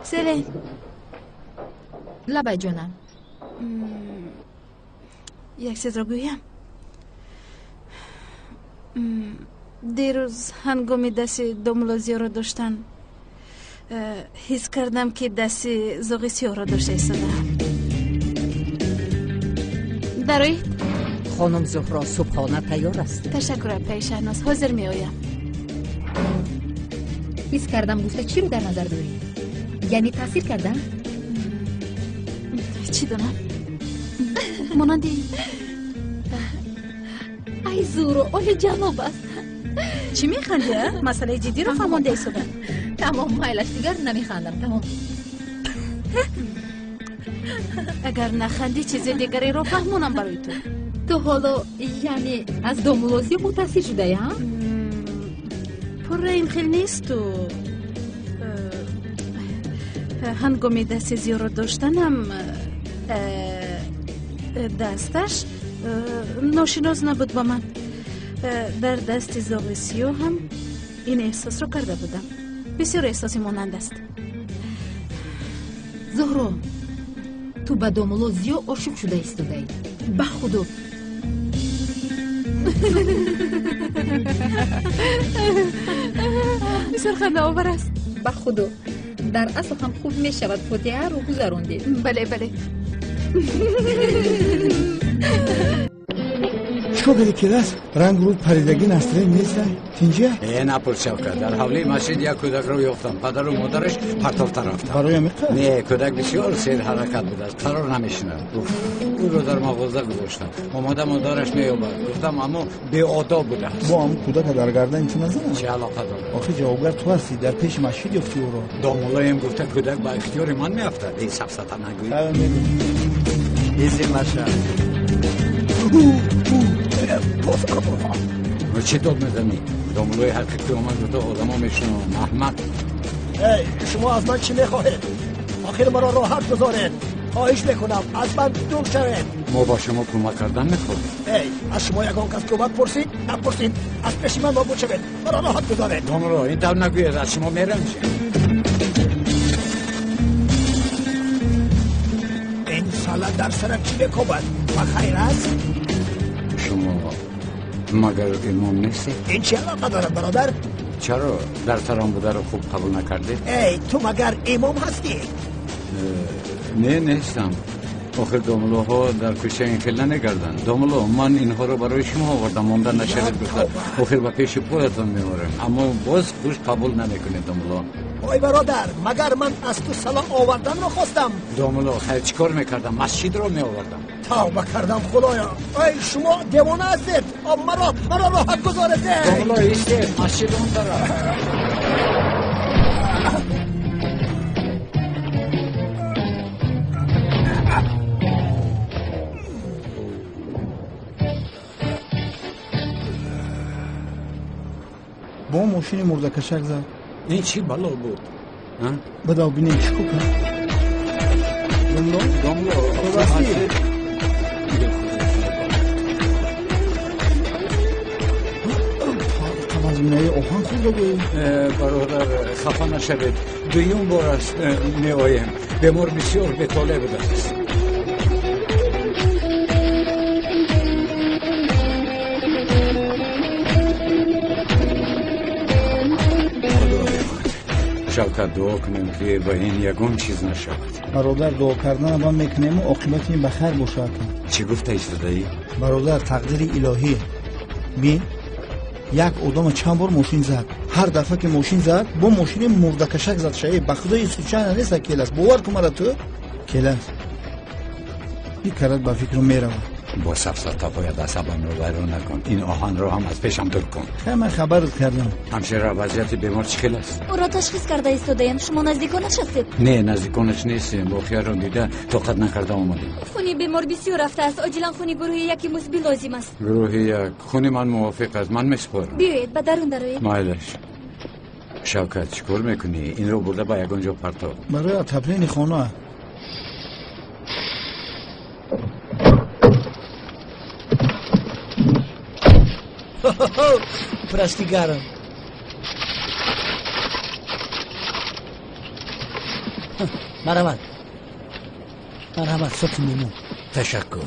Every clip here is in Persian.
سلین لبای جونم یک چیز را گویم. دیروز هنگامی دست دوملوزیا را داشتن حس کردم که دست زاغیسیا را داشته ایستادم. دارید؟ خانم زهرا صبحانه تیار است. تشکر پیشنهاد، حاضر می آیم. حس کردم گفته چی رو در نظر داری؟ یعنی تاثیر کردم؟ چی دونم؟ مانندی ای زورو اوه جواب است. چی میخنده؟ مسئله جدی رو فهمانده ایستادن. تمام مایلش دیگر نمیخندم. تمام. اگر نخندی چیز دیگری رو فهمونم برای تو. تو حالا یعنی از دومولوزی متاثر شده یا؟ پر این خیلی نیست تو. هنگامی دست زیا رو داشتنم دستش ناشناس نبود با من. در دست زاغیسیو هم این احساس رو کرده بودم. بسیار احساسی مانند است. زهرا تو به دومولوزیو عاشق شده ایستاده. به خدا بسیار خنده آور است. به خدا در اصل هم خوب می شود فوتیه رو گذراندید. بله بله. چیکار کردی کلاس؟ رنگ رو پریدگی نستره نیستن اینجا؟ نپرس شوکت. در حوله مسجد یک کودک رو یافتم. پدر و مادرش پرتافته رفتن. برای میخواد؟ نه، کودک بسیار سیر حرکت بود است. قرار نمیشنه. او رو در مغازه گذاشتم. اومدم مادرش میآورد. گفتم اما بی آداب بوده است. با هم کودک در گردن چه نزنه؟ چه علاقه داره؟ آخه جوابگر تو هستی، در پیش مسجد یافتی او رو. دامولایم گفته کودک با اختیار من میافتد. این سفسطه نگویی. ایزی ماشا. و چی داد میزنی؟ دامولای حقیقی اومد گفته آدم ها میشنم. احمد شما از من چی میخواهید؟ آخر مرا راحت گذارید. خواهش میکنم از من دور شوید. ما با شما کمک کردن میخواهیم. از شما یکان کس کمک پرسید؟ نپرسید. از پیش من نابود شوید. مرا راحت گذارید. دامولا این طور نگوید. از شما میرم چی؟ این سالا در سرک چی میکوبد؟ و خیر است؟ شما مگر امام نیستی؟ این چی علاقه دارد برادر؟ چرا در سرام بوده رو خوب قبول نکردی؟ تو مگر امام هستی؟ نه نیستم. آخر داملوها در کوچه این خیلی نگردن. داملو من اینها رو برای شما آوردم ماندن نشرید گفتن آخر با پیش خودتون میورم اما باز خوش قبول نمیکنید داملو. وای برادر مگر من از تو سلام آوردن رو خواستم؟ داملو خیر چیکار میکردم؟ مسجد رو میآوردم. توبه کردم خدایا. ای شما دیوانه هستید. مرا راحت گذارید. داملو ایستید مسجد اون طرف. با ماشین مرده کشک زد. این چی بلا بود؟ بداو بینیم چی کن؟ داملو راستی تمازمینه اوهان خود بگوی برادر خفا نشوید. دویم بار است میآیم. بیمار بسیار بطاله بوده است. شوکت دعا کنیم که با این یگون چیز نشود. برادر دعا کردن با میکنیم و عاقبت این بخیر باشد. چی گفته ایستاده ای؟ برادر تقدیر الهی. بین یک آدم چند بار ماشین زد. هر دفعه که ماشین زد با ماشین مرده کشک زد. شاید به خدا سوچانه نیست کلاس. باور کن مرا تو کلاس این کارت با فکر میرم. با سفسطه باید عصبم رو ویران نکن. این آهن رو هم از پیشم دور کن. خیلی من خبرت کردم. همشیره وضعیت بیمار چی خیلی است؟ او را تشخیص کرده ایستاده‌ایم. شما نزدیکانش هستید؟ نه نزدیکانش نیستیم. با خیال رو دیده طاقت نکرده اومدیم. خونی بیمار بسیار رفته است. عاجلا خونی گروهی یکی مسبی لازم است. گروهی یک خونی من موافق است. من میسپارم. بیایید به درون دروید. مایلش. شوکت چیکار میکنی؟ این رو برده با یگان جا پرتاب. برای تبرین خانه پرستیگرم. مرحبت صبح میمون. تشکر.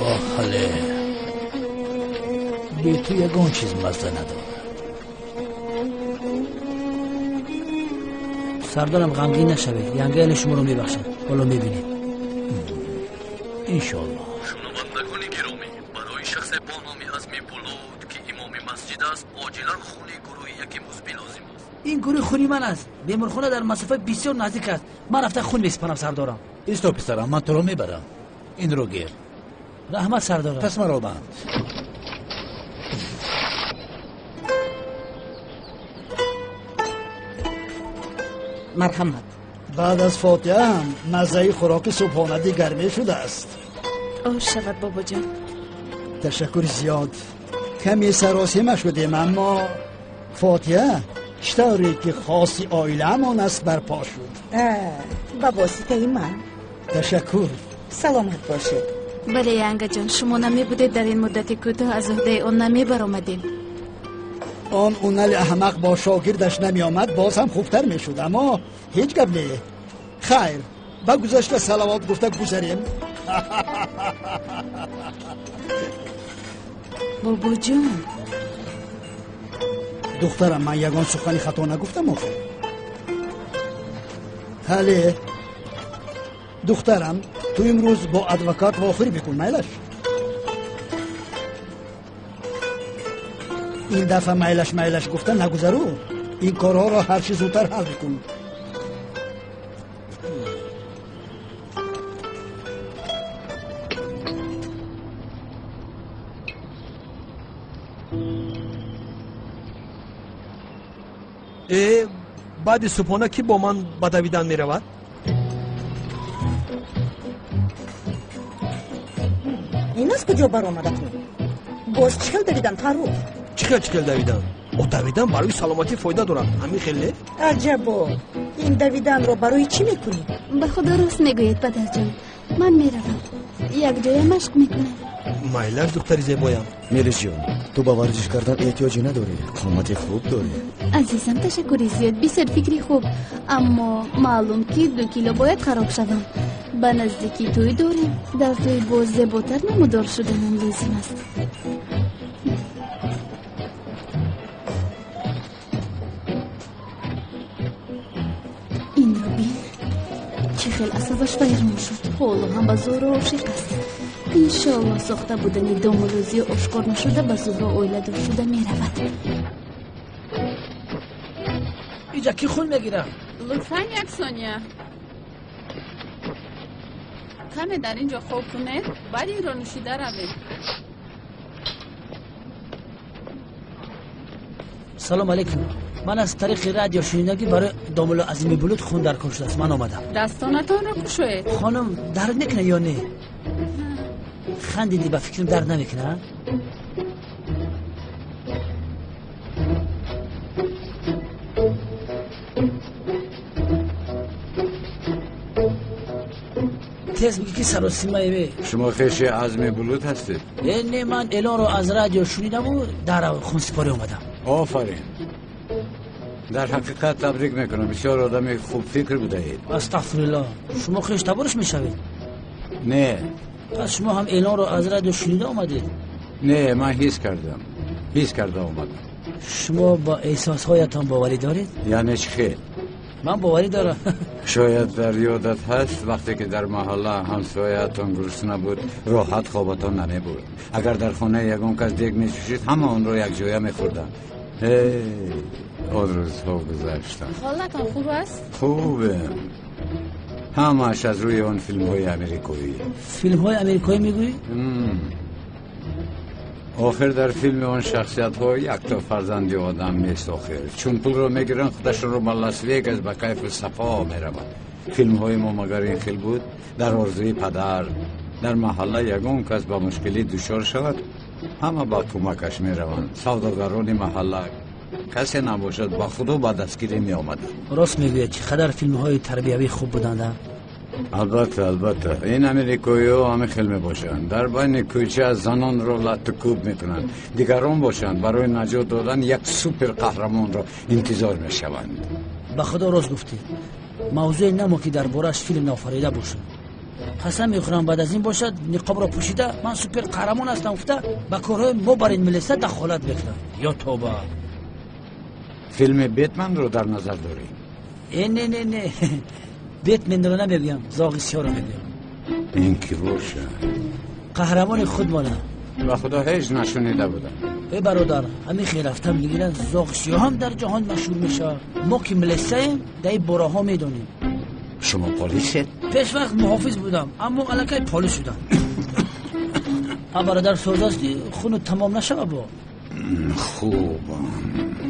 آخاله بی تو یکون چیز مزده نداره. سردارم غمگین نشوید، ینگه شما رو میبخشه. حالا میبینید انشالله. شنوندگان گرامی، برای شخص با نام عزمی بولود که امام مسجد است عاجلا خونه گروهی یکی مزبی لازم است. این گروه خونی من است. بیمارخانه در مسافت بسیار نزدیک است. من رفته خون میسپارم سردارم. ایستو پسرم، من تو رو میبرم. این رو گیر. رحمت سردارم. پس مرا بند. مرحمت. بعد از فاتحه هم مزه خوراک صبحانه دیگرمی شده است. آه شود بابا جان. تشکر زیاد. کمی سراسیمه شدیم اما فاتحه چطوری که خاصی آیله همان است برپا شد. با واسطه من. تشکر. سلامت باشه. بله ینگه جان، شما نمی بودید در این مدت کوتاه از عهده اون نمی برآمدیم. آن اونل احمق با شاگردش نمی آمد باز هم خوبتر می شد، اما هیچ گپ نه. خیر با گذشته صلوات گفته گذاریم. بابا جان دخترم، من یگان سخنی خطا نگفتم آخه. حاله دخترم، تو امروز با ادوکات واخری بکن میلش. این دفعه میلش گفتن نگذارو. این کارها را هر چی زودتر حل بکن. بعد صبحانه کی با من به دویدن می رود؟ این از کجا بر آمده تو؟ باز چکل دویدن تارو؟ چکل دویدن؟ او دویدن برای سلامتی فایده دارد. همین خیلی؟ عجبا. این دویدن رو برای چی میکنی؟ به خدا راست میگوید پدر جان. من میروم، یک جای مشق میکنم. میلش دختری زیبایم. میلش جان، تو با ورزش کردن احتیاجی نداری. قامت خوب داری. عزیزم تشکری زیاد، بسیار فکری خوب. اما معلوم که 2 کیلو باید خراب شوم. به نزدیکی توی داریم. در توی باز زیباتر نمودار شدنم لازم است. این رو بین، چه خیلی عصبش ویران شد. حالا هم به زور و شکست. انشاءالله ساخته بودن دامولوزی اشکار نشده به زور اویله دار شده می رود. اینجا کی خون میگیره؟ لطفاً یک ثانیه. کمی در اینجا خوب کنید بعد این را نوشیده روید. سلام علیکم. من از طریق رادیو شنیدگی برای دامولو عظیمی بلود خون در کار شده است. من آمدم. دستانتان را کشوید. خانم درد میکنه یا نه؟ خندیدی به فکرم درد نمیکنه؟ تیز بگی که سراسیمه شما خیش عزمی بلود هستید؟ نه، من اعلان رو از رادیو شنیدم و در خون سپاری اومدم. آفرین. در حقیقت تبریک میکنم، بسیار آدم خوب فکر بوده اید. استغفرالله. شما خیش تبارش میشوید؟ نه. پس شما هم اعلان رو از رادیو شنیده اومدید؟ نه، من حس کرده اومدم. شما با احساسهایتان باوری دارید؟ یعنی چه؟ من باوری دارم. شاید در یادت هست وقتی که در محله همسایه‌تان گرسنه بود راحت خوابتان نمی بود. اگر در خانه یگان کس دیگ می جوشید همه آن را یک جایه می خوردن. آن روزها گذشتن. حالتان خوب است؟ خوبه. همش از روی آن فیلم های امریکایی. فیلم های امریکایی میگویی؟ آخر در فیلم آن شخصیت ها یک تا فرزندی آدم نیست آخر. چون پول رو میگیرن خودشون رو به لاس وگاس به کیف و صفا میروند. فیلم های ما مگر این خیل بود؟ در آرزوی پدر در محله یگان کس با مشکلی دچار شود همه با کمکش میروند. سوداگران محله کسی نباشد با خود با دستگیری می آمدند. راست میگوید چقدر فیلم های تربیوی خوب بودند. البته این امریکایی ها همه خیلی باشن در بین کوچه از زنان رو لطکوب میکنن دیگران باشن برای نجات دادن یک سوپر قهرمان را انتظار میشوند به خدا راست گفتی موضوع نمو که در بارش فیلم نافریده باشه قسم میخورم بعد از این باشد نقاب را پوشیده من سوپر قهرمان هستم گفته به کارهای ما بر این ملت دخالت بکنم یا توبه فیلم بیتمن رو در نظر داری؟ نه بیتمن رو نمیگم زاغیسیا رو میگم این کی باشه؟ قهرمان خود ماله به خدا هیچ نشونیده بودم ای برادر همین خیلی رفتم میگیرن زاغیسیا هم در جهان مشهور میشه ما که ملسه در این باره ها میدونیم شما پلیسید؟ پیش وقت محافظ بودم اما علکه پلیس شدم برادر سوزاستی خونو تمام نشه با خوب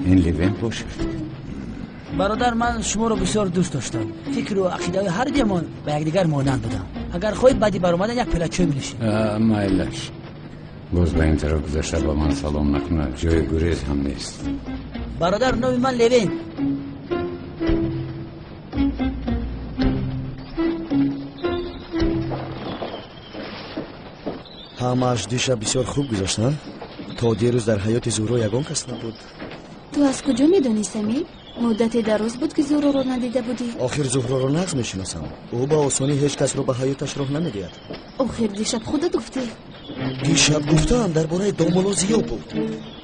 این لیوین باشه برادر من شما رو بسیار دوست داشتم فکر و عقیده هر دیمان به یک دیگر مانند بودم اگر خواهید بعدی برآمدن یک پله چای می‌نوشید مایلش باز به این طرف گذشته با من سلام نکنه جای گریز هم نیست برادر نوی من لیوین همه‌اش دیشب بسیار خوب گذشت تا دیروز در حیات زهرا یگان کس نبود تو از کجا میدونی سمی؟ مدت دراز بود که زهرا رو ندیده بودی؟ آخر زهرا رو نغز میشناسم او با آسانی هیچ کس رو به حیاتش راه نمیدهد آخر دیشب خودت گفتی؟ دیشب گفتم درباره دامولو زیا بود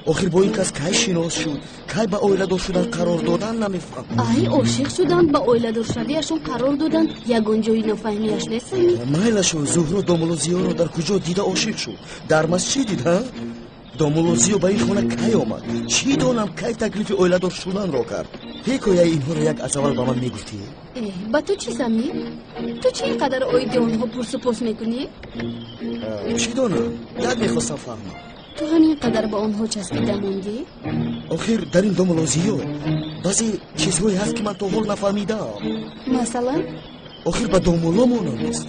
آخر با این کس کی شناس شد کی به اویله‌دار شدن قرار دادن نمیفهم ای عاشق شدن به اویله‌دار شدیشون قرار دادن یگان جایی نفهمیش نیست سمی؟ مایلشو زهرا دامولو زیا رو در کجا دیده عاشق شد در مسجد دید ها دامولو زیا به این خانه کی آمد چی دانم کی تکلیف اویله‌دار شدن را کرد حکایه اینها رو یک از اول به من میگفتی با تو چی سمی؟ تو چی اینقدر اویده اونها پرس و پرس میکنی؟ چی دانم یک میخواستم فهمم تو همین قدر با آنها چسبیده موندی؟ آخر در این دامولو زیا بعضی چیزهایی هست که من تا حال نفهمیدم مثلا؟ آخر به دامولو مانم نیست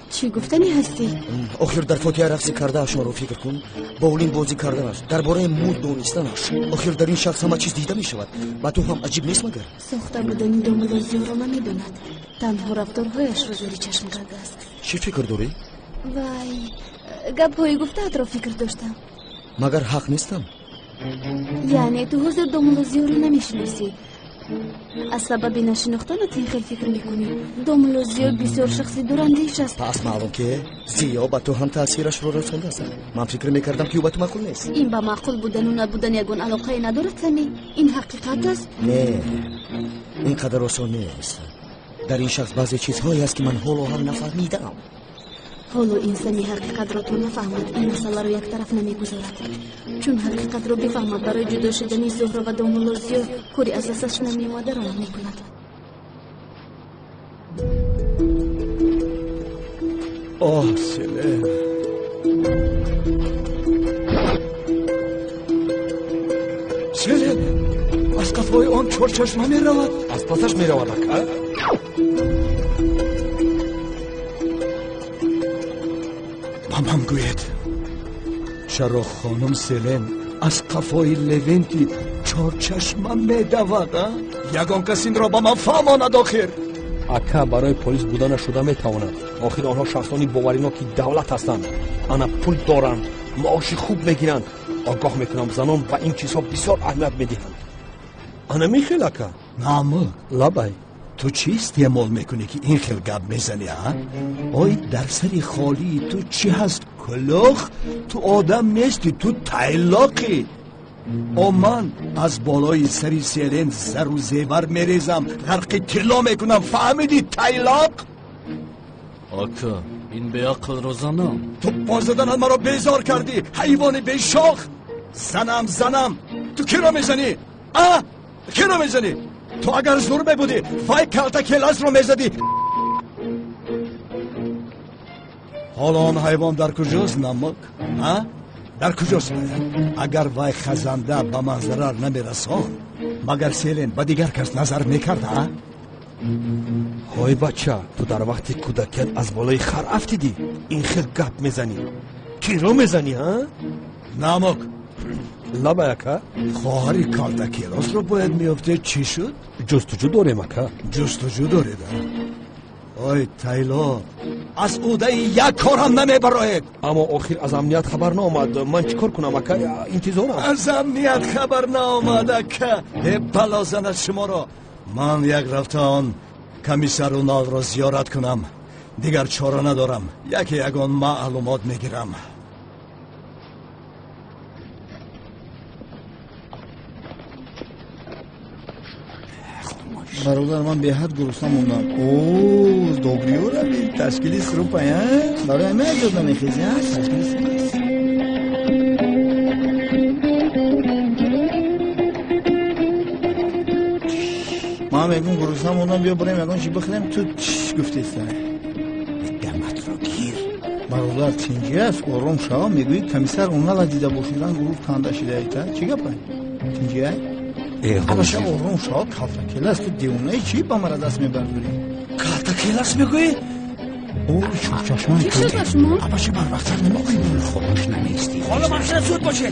چی گفتنی هستی؟ آخر در فاتحه رقص کرده اشان رو فکر کن باولین بازی کردنش درباره مود دانستنش آخر در این شخص همه چیز دیده می شود و تو هم عجیب نیست مگر ساخته بودن این دامولو زیا را نمیدوند تنها رفتارهایش رو زیر چشم کرده است چی فکر داری؟ وای گپ‌های گفته‌ات را فکر داشتم مگر حق نیستم؟ یعنی تو حضور دامولو زیا رو نمیشناسی از سبب نشناختنت این خیلی فکر میکنی دامولو زیا بسیار شخصی دوراندیش است پس معلوم که زیا به تو هم تاثیرش رو رسونده است من فکر میکردم که او به تو معقول نیست این به معقول بودن و نبودن یگان علاقه ندارد سمی این حقیقت است نه این قدر آسان نیست در این شخص بعضی چیزهایی هست که من حالا هم نفهمیدم حالا این سمی حقیقت را تو نفهمد این مسئله رو یک طرف نمیگذارد چون حقیقت رو بفهمد برای جدا شدن زهرا و دامولو زیا کاری از دستش نمیآمده را میکند آه سلم سلم از قفای آن چرچشمه می رود از پسش می رود من گوید چرا خانم سلم از قفای لونتی چرچشمه می دود یگان کس این را با من فهماند آخر اکا برای پلیس بودن شده می تواند آخر آنها شخصانی باورینا که دولت هستند آنها پول دارند معاش خوب میگیرند آگاه میکنم زنان و این چیزها بسیار اهمیت میدهند آنها میخیل اکا نامو لبای تو چی استعمال میکنی که این خیل گپ میزنی ها؟ آی در سری خالی تو چی هست کلوخ؟ تو آدم نیستی تو تایلاقی من از بالای سری سیلن زر و زیور میریزم غرق طلا میکنم فهمیدی تایلاق؟ آکا این به عقل رو زنم تو بازدن مرا بیزار کردی حیوان بیشاخ زنم تو کی را میزنی؟ کی را میزنی؟ تو اگر زور بودی فای کلتا کلاس رو میزدی حالا آن حیوان در کجاست نمک؟ در کجاست باید؟ اگر وای خزنده به من ضرر نمیرسان مگر سیلین با دیگر کس نظر میکرد های بچه تو در وقتی کودکیت از بالای خر افتیدی این خیلی گپ میزنی کی رو میزنی ها؟ نمک لبا یکا خواهری کلتا کلاس رو باید میافته چی شد؟ جستجو داریم اکا جستجو داری ой тайло аз удаи як корам намебароед. аммо охир аз амният хабар наомад. ман чӣ кор кунам ака? интизорам. аз амният хабар наомад ака. балозанад шуморо. ман як рафта он комиссару навро зиёрат кунам. дигар чора надорам. яке ягон маълумот мегирам. برادر من به حد گرسنه موندم. دوبلیو را بید تشکیلی سروپا یا برای همه اجاز نمیخیزی ها تشکیلی سروپا. ما هم یکون گرسنه موندم بیا بریم یکون چی بخوریم تو چی گفتی است؟ دمت رو گیر. برادر چینجی است آرام شو میگویی کمیسر اونا را دیده باشیدن گروه تانده شده ایتا چی گپای؟ چینجی است؟ اباشه آرام شو کالتا کلاس تو دیونه چی با مرا دست میبرداری؟ کالتا کلاس میگویی؟ چوب چشمان چی شد شما؟ اباشه بر وقت نمیگویی خودش نمیستی حالا ممکنه زود باشه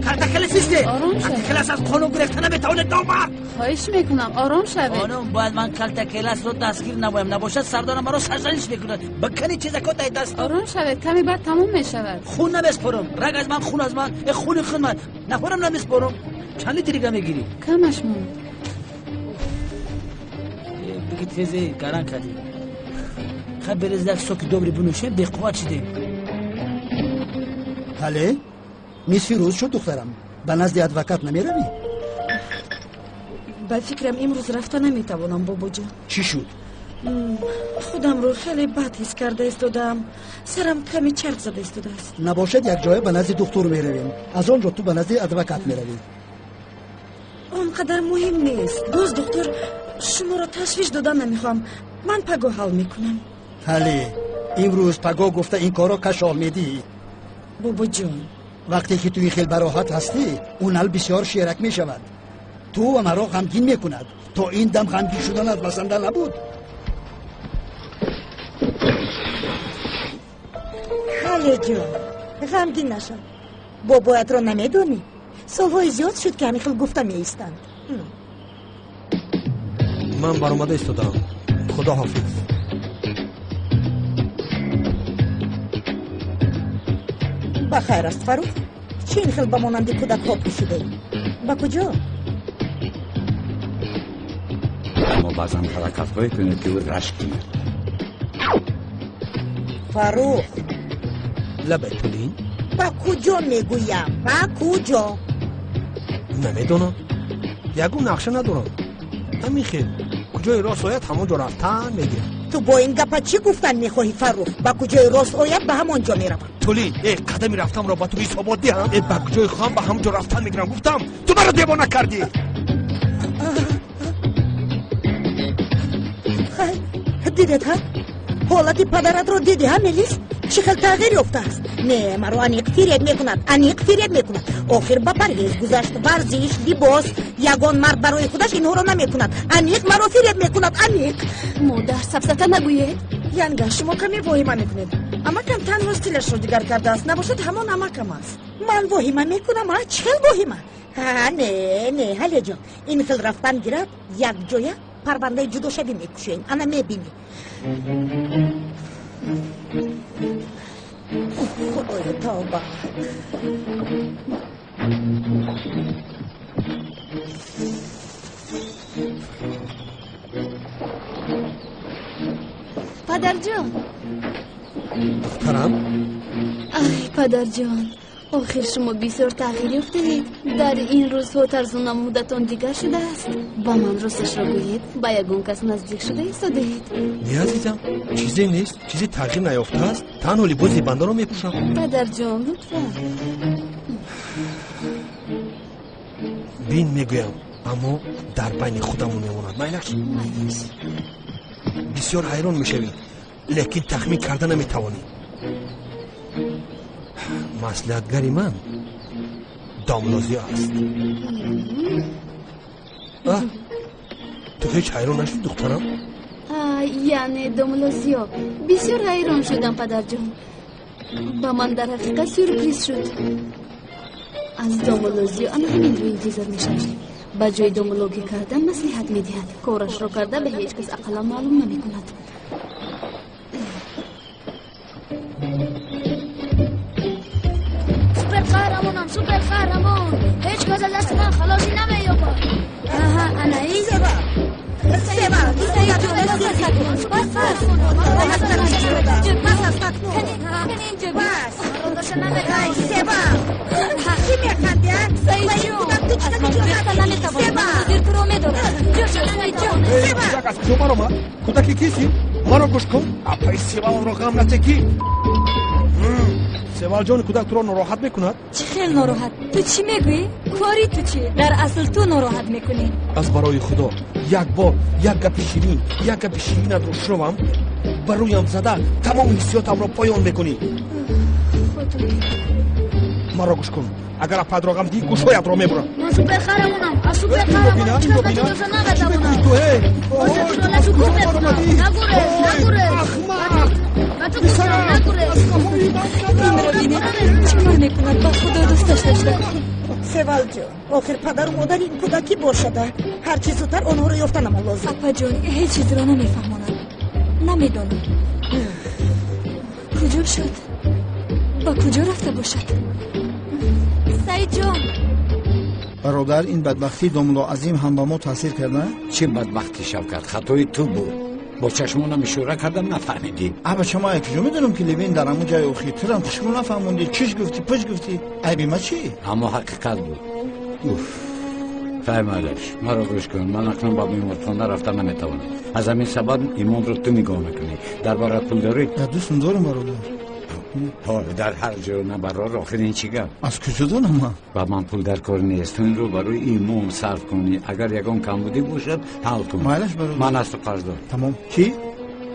کالتا کلاس نیسته کالتا کلاس از قانون گرفتن بتونه دامر خواهش میکنم آرام شوید خانم باید من کالتا کلاس رو دستگیر نبایم نباشد سردارم برای سرزنش میکند بکنی چیزا کتای دست آرام شوید کمی بعد تموم میشود خون نمیسپرم رگ از من خون از من خون من نخورم نمیسپرم چند لیتر میگیری کمش مون بگید فیزی گران کردی خب بریز یک سوک دوبری بنوشه به قوت شده بله میس فیروز شد دخترم به نزد ادوکات نمیروی به فکرم امروز رفته نمیتوانم بابا جان چی شد خودم رو خیلی بد حس کرده استودم سرم کمی چرک زده استوده است نباشد یک جای به نزد دکتر میرویم از آنجا تو به نزد ادوکات میروی اونقدر مهم نیست باز دکتر شما را تشویش دادن نمیخوام من پگو حل میکنم بله امروز پگو گفته این کارو کشال میدی بابا جان وقتی که توی خیل براحت هستی اون حل بسیار شیرک میشود تو و مرا غمگین میکند تا این دم غمگین شدنت بسنده نبود خاله جان غمگین نشو بابایت را نمیدونی سالهای زیاد شد که همین خیل گفته میایستند من برآمده ایستادم خدا حافظ بخیر است فروخ چی این خیل بمانندی کودک ها پوشیده ای؟ با کجا؟ اما بازم حرکت های کنه که او رشک کنه فروخ لبه پولین با کجا میگویم؟ با کجا؟ نمیدونم یگو نقشه ندارم همین خیل کجای راست آید همونجا رفتن میگه تو با این گپا چی گفتن میخواهی فروخ؟ با کجای راست آید به همونجا میروم تولی قدمی رفتم را با تو حسابات دیم با کجای خواهم به همونجا رفتن میگیرم گفتم تو مرا دیوانه کردی دیدت ها؟ حالت پدرت رو دیدی ها ملیس؟ چه خیلی تغییر یافته است نه مرا انیق فریاد میکند آخر با پرهیز گذشت ورزش لباس یگان مرد برای خودش اینها رو نمیکند انیق مرا فریاد میکند انیق مادر سبسته نگوید ینگه شما کمی واهمه میکنید اما کم تنها استیلش رو دیگر کرده است نباشد همان امکم است من واهمه میکنم چه واهمه نه حاله جان این خیل رفتن گیرد یک جایه پرونده جدا شوی میکشیم انا میبینی خدای توبه پدر جان دخترم ای پدر جان آخر شما بسیار تغییر یافتید در این روزها طرز نمودتان دیگر شده است با من راستش را گویید با یگان کس نزدیک شده ایستادید نه عزیزم چیزی نیست چیزی تغییر نیافته است تنها لباس بنده رو میپوشم پدر جان لطفا بین میگویم اما در بین خودمون میموند میلش بسیار حیران میشوی لیکن تخمین کرده نمیتوانی مصلحتگری من داملازی است تو هیچ حیران نشد دخترم؟ یعنی داملازیا بسیار حیران شدم پدر جان با من در حقیقت سورپریز شد از داملازیا انا همین رو انتظار میشد با جای داملوگی کردن مصلحت میدهد کارش رو کرده به هیچ کس اقلا معلوم نمی کند از دست من خلاصی نمی‌یابد. آها انا ای سبا سعید جون بس بس بس بس سبا چی میخندی؟ سعید جون از من بختن نمیتوانم زیر تو رو میدارم جوش سعید جون کودک از کجا بر آمد؟ کودکی کیستی؟ مرا گوش کن اپای سیوال رو غم نتکی سیوال جان کودک تو رو ناراحت میکند؟ چی خیلی ناراحت؟ تو چی میگویی؟ کاری تو چی؟ در اصل تو ناراحت میکنی. از برای خدا یک بار یک گپ شیرینت رو شنوم برویم زده تمام حسیاتم رو پایان میکنی. مرا گوش کن اگر پدراغم دی گوشهایت رو میبرم. من سوپر خرمونم از سوپر خرمونم چه دوزه نمیتوانم باشه تو کوب میکنم نگوره من تو گوشم نگوره این رو بینه چیکار میکند با خدا دوستش داشته. سوال جون آخر پدر و مادر این کودکی باشده هر چی زودتر آنها رو یافتنم لازم. اپا جون هیچ چیز رو نمیفهمانم نمیدانم کجا شد با کجا رفته باشد. سعید جون برادر این بدبختی دوملو عظیم هم با ما تاثیر کرده؟ چه بدبختی شوکت خطای تو بود با چشمونم اشاره کردم نفهمیدی. ابا شما کجا میدونم که لیوین در همون جای اخی ترم چشمو نفهموندی چیش گفتی پش گفتی عیبی ما چی؟ اما حقیقت بود. فهمالش مرا گوش کن من اکنون با بیمارخانه رفتم نمیتوانم از همین سبب ایمان رو تو نگاه میکنی درباره پول داری؟ دوستم دارم برادر. در هر جا نبرار آخر این چی گفت؟ از کجا دارم من؟ با من پول در کار نیست تو این رو برای ایمان صرف کنی اگر یکان کمبودی باشد حل کن. مالش برادر من از تو قرض دارم. تمام چی؟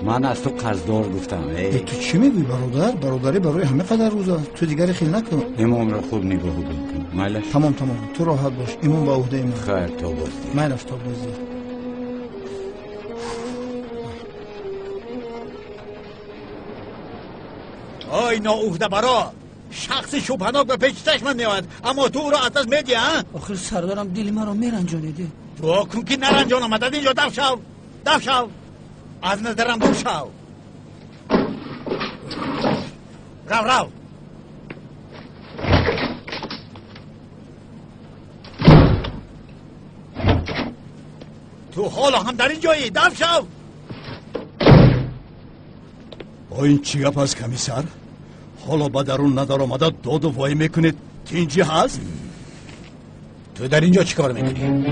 من از تو قرضدار گفتم. تو چی میگوی برادر؟ برادری برای همه قدر روزا تو دیگری خیل نکن. ایمان رو خوب نگاه کن. مالش تمام تو راحت باش ایمان با عهده من. خیر تو بازی مالش تو بازی. آی نااهده برا شخص شبهناک به پیش چشمم میاد اما تو او را از دست میدی ها؟ آخر سردارم دل مرا میرنجانیده. دعا کن که نرنجانم از اینجا دف شو از نظرم دور شو رو تو حالا هم در این جایی دف شو. این چی گپ است کمیسر؟ حالا با درون ندار آمده داد و وای میکنید تینجی هست؟ تو در اینجا چی کار میکنی؟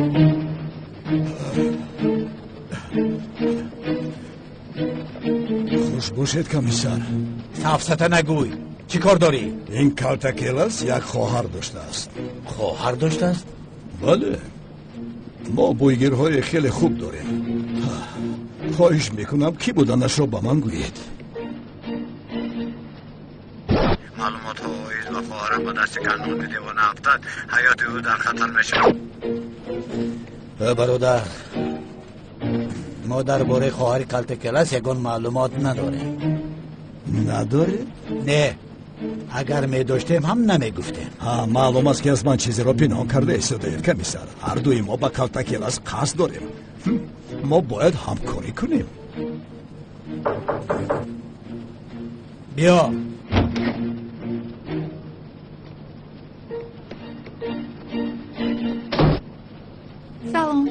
خوش باشید کمیسر. سفسته نگوی چی کار داری؟ این کالتاکیلاس یک خواهر داشته است. خواهر داشته است؟ بله ما بویگرهای خیلی خوب داریم. خواهش میکنم کی بودنش را با من گویید. معلومات ها و خواهرم با دست قانون دیوانه افتاد حیات او در خطر میشه. برادر ما درباره خواهر کالتاکیلاس یگان معلومات نداریم. نداره؟ نه اگر می داشتیم هم نمی گفتیم. معلوم است که از من چیزی را پنهان کرده ایستادید کمیسر. هر دوی ما با کالتاکیلاس قصد داریم. ما باید همکاری کنیم. بیا سلام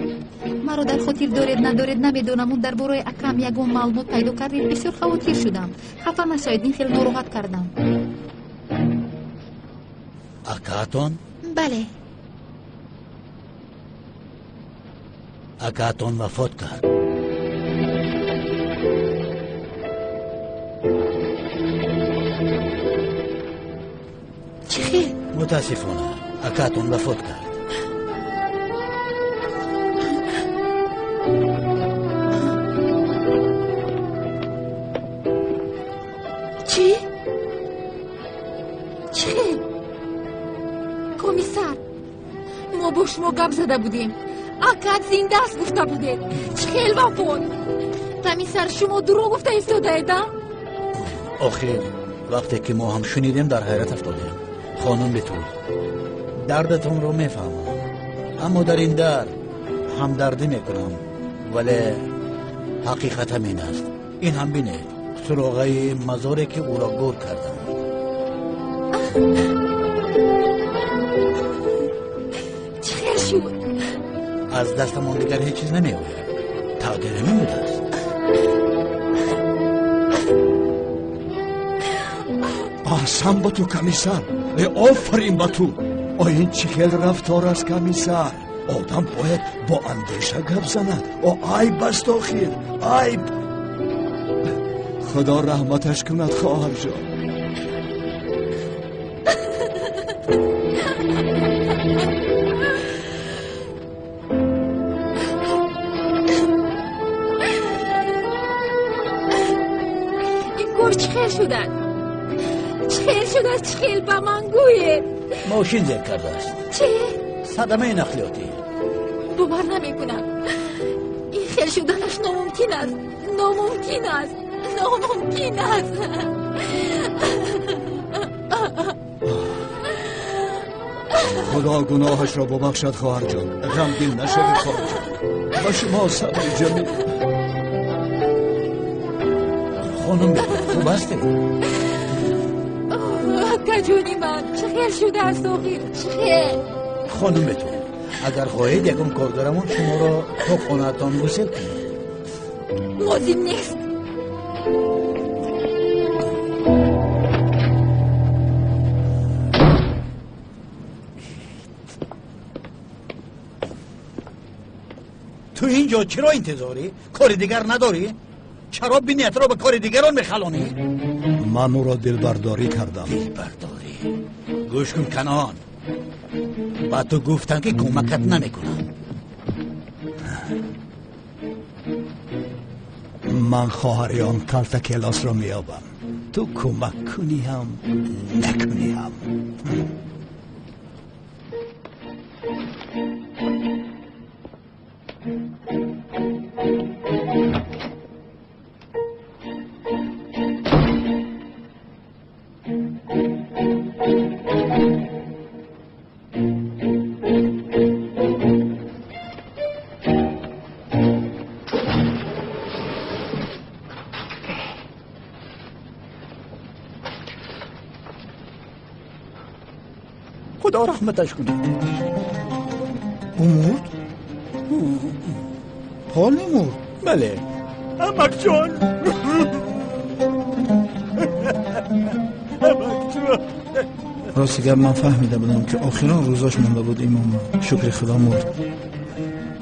مرا در خاطر دارید ندارید نمیدونم اون در برای اکرم یگون معلومات پیدا کردید بسیار خواطر شدم. خفه نشاید این خیلی ناراحت کردم. اکاتون؟ بله اکاتون وفات کرد. چی؟ متاسفانه اکاتون وفات کرد. چی؟ کمیسر ما با شما گپ زده بودیم اکات زنده است گفته بودید چه خیلی وفات. کمیسر شما دروغ گفته ایستاده ایدم؟ آخر وقتی که ما هم شنیدیم در حیرت افتادیم. خانم بتول دردتون رو میفهمم اما در این در همدردی میکنم ولی حقیقت همین است. این هم بینید سراغه مزاری که او را گور کردم. شد؟ از دستمون دیگر هیچ چیز نمی آید. تقدیر من بوده است. آسان با تو کمیسر. آفرین با تو. این چیکل رفتار است کمیسر. آدم باید با اندیشه گپ زند. عیب است آخر. عیب. خدا رحمتش کند خواهر جان. چخیل شدن چخیل با من گوید. ماشین زیر کرده است. چه؟ صدمه نقلیاتی. باور نمی کنم. این خیل شدنش ناممکن است. ناممکن است. خدا گناهش را ببخشد خواهر جان. غمگین نشوید خواهر جان. با شما صبر جمیل. خانم خوب هستی؟ کجونی من چخیل شده است آخیر چخیل. خانم بتون اگر خواهید یکم کار دارمون شما را تا خانهتان گسل کنید. لازم نیست. تو اینجا چرا انتظاری؟ کار دیگر نداری؟ چرا بینیت را به کار دیگران میخلانی؟ من او را دلبرداری کردم. دلبرداری؟ گوش کن کنان. با تو گفتن که کمکت نمیکنم. من خواهریان کلت کلاس را میابم. تو کمک کنی هم نکنی هم. خدا رحمتش کنه. مرد؟ حال نمرد؟ بله. امک جان. راستی گب من فهمیده بودم که آخران روزاش مونده بود امام. شکر خدا مرد.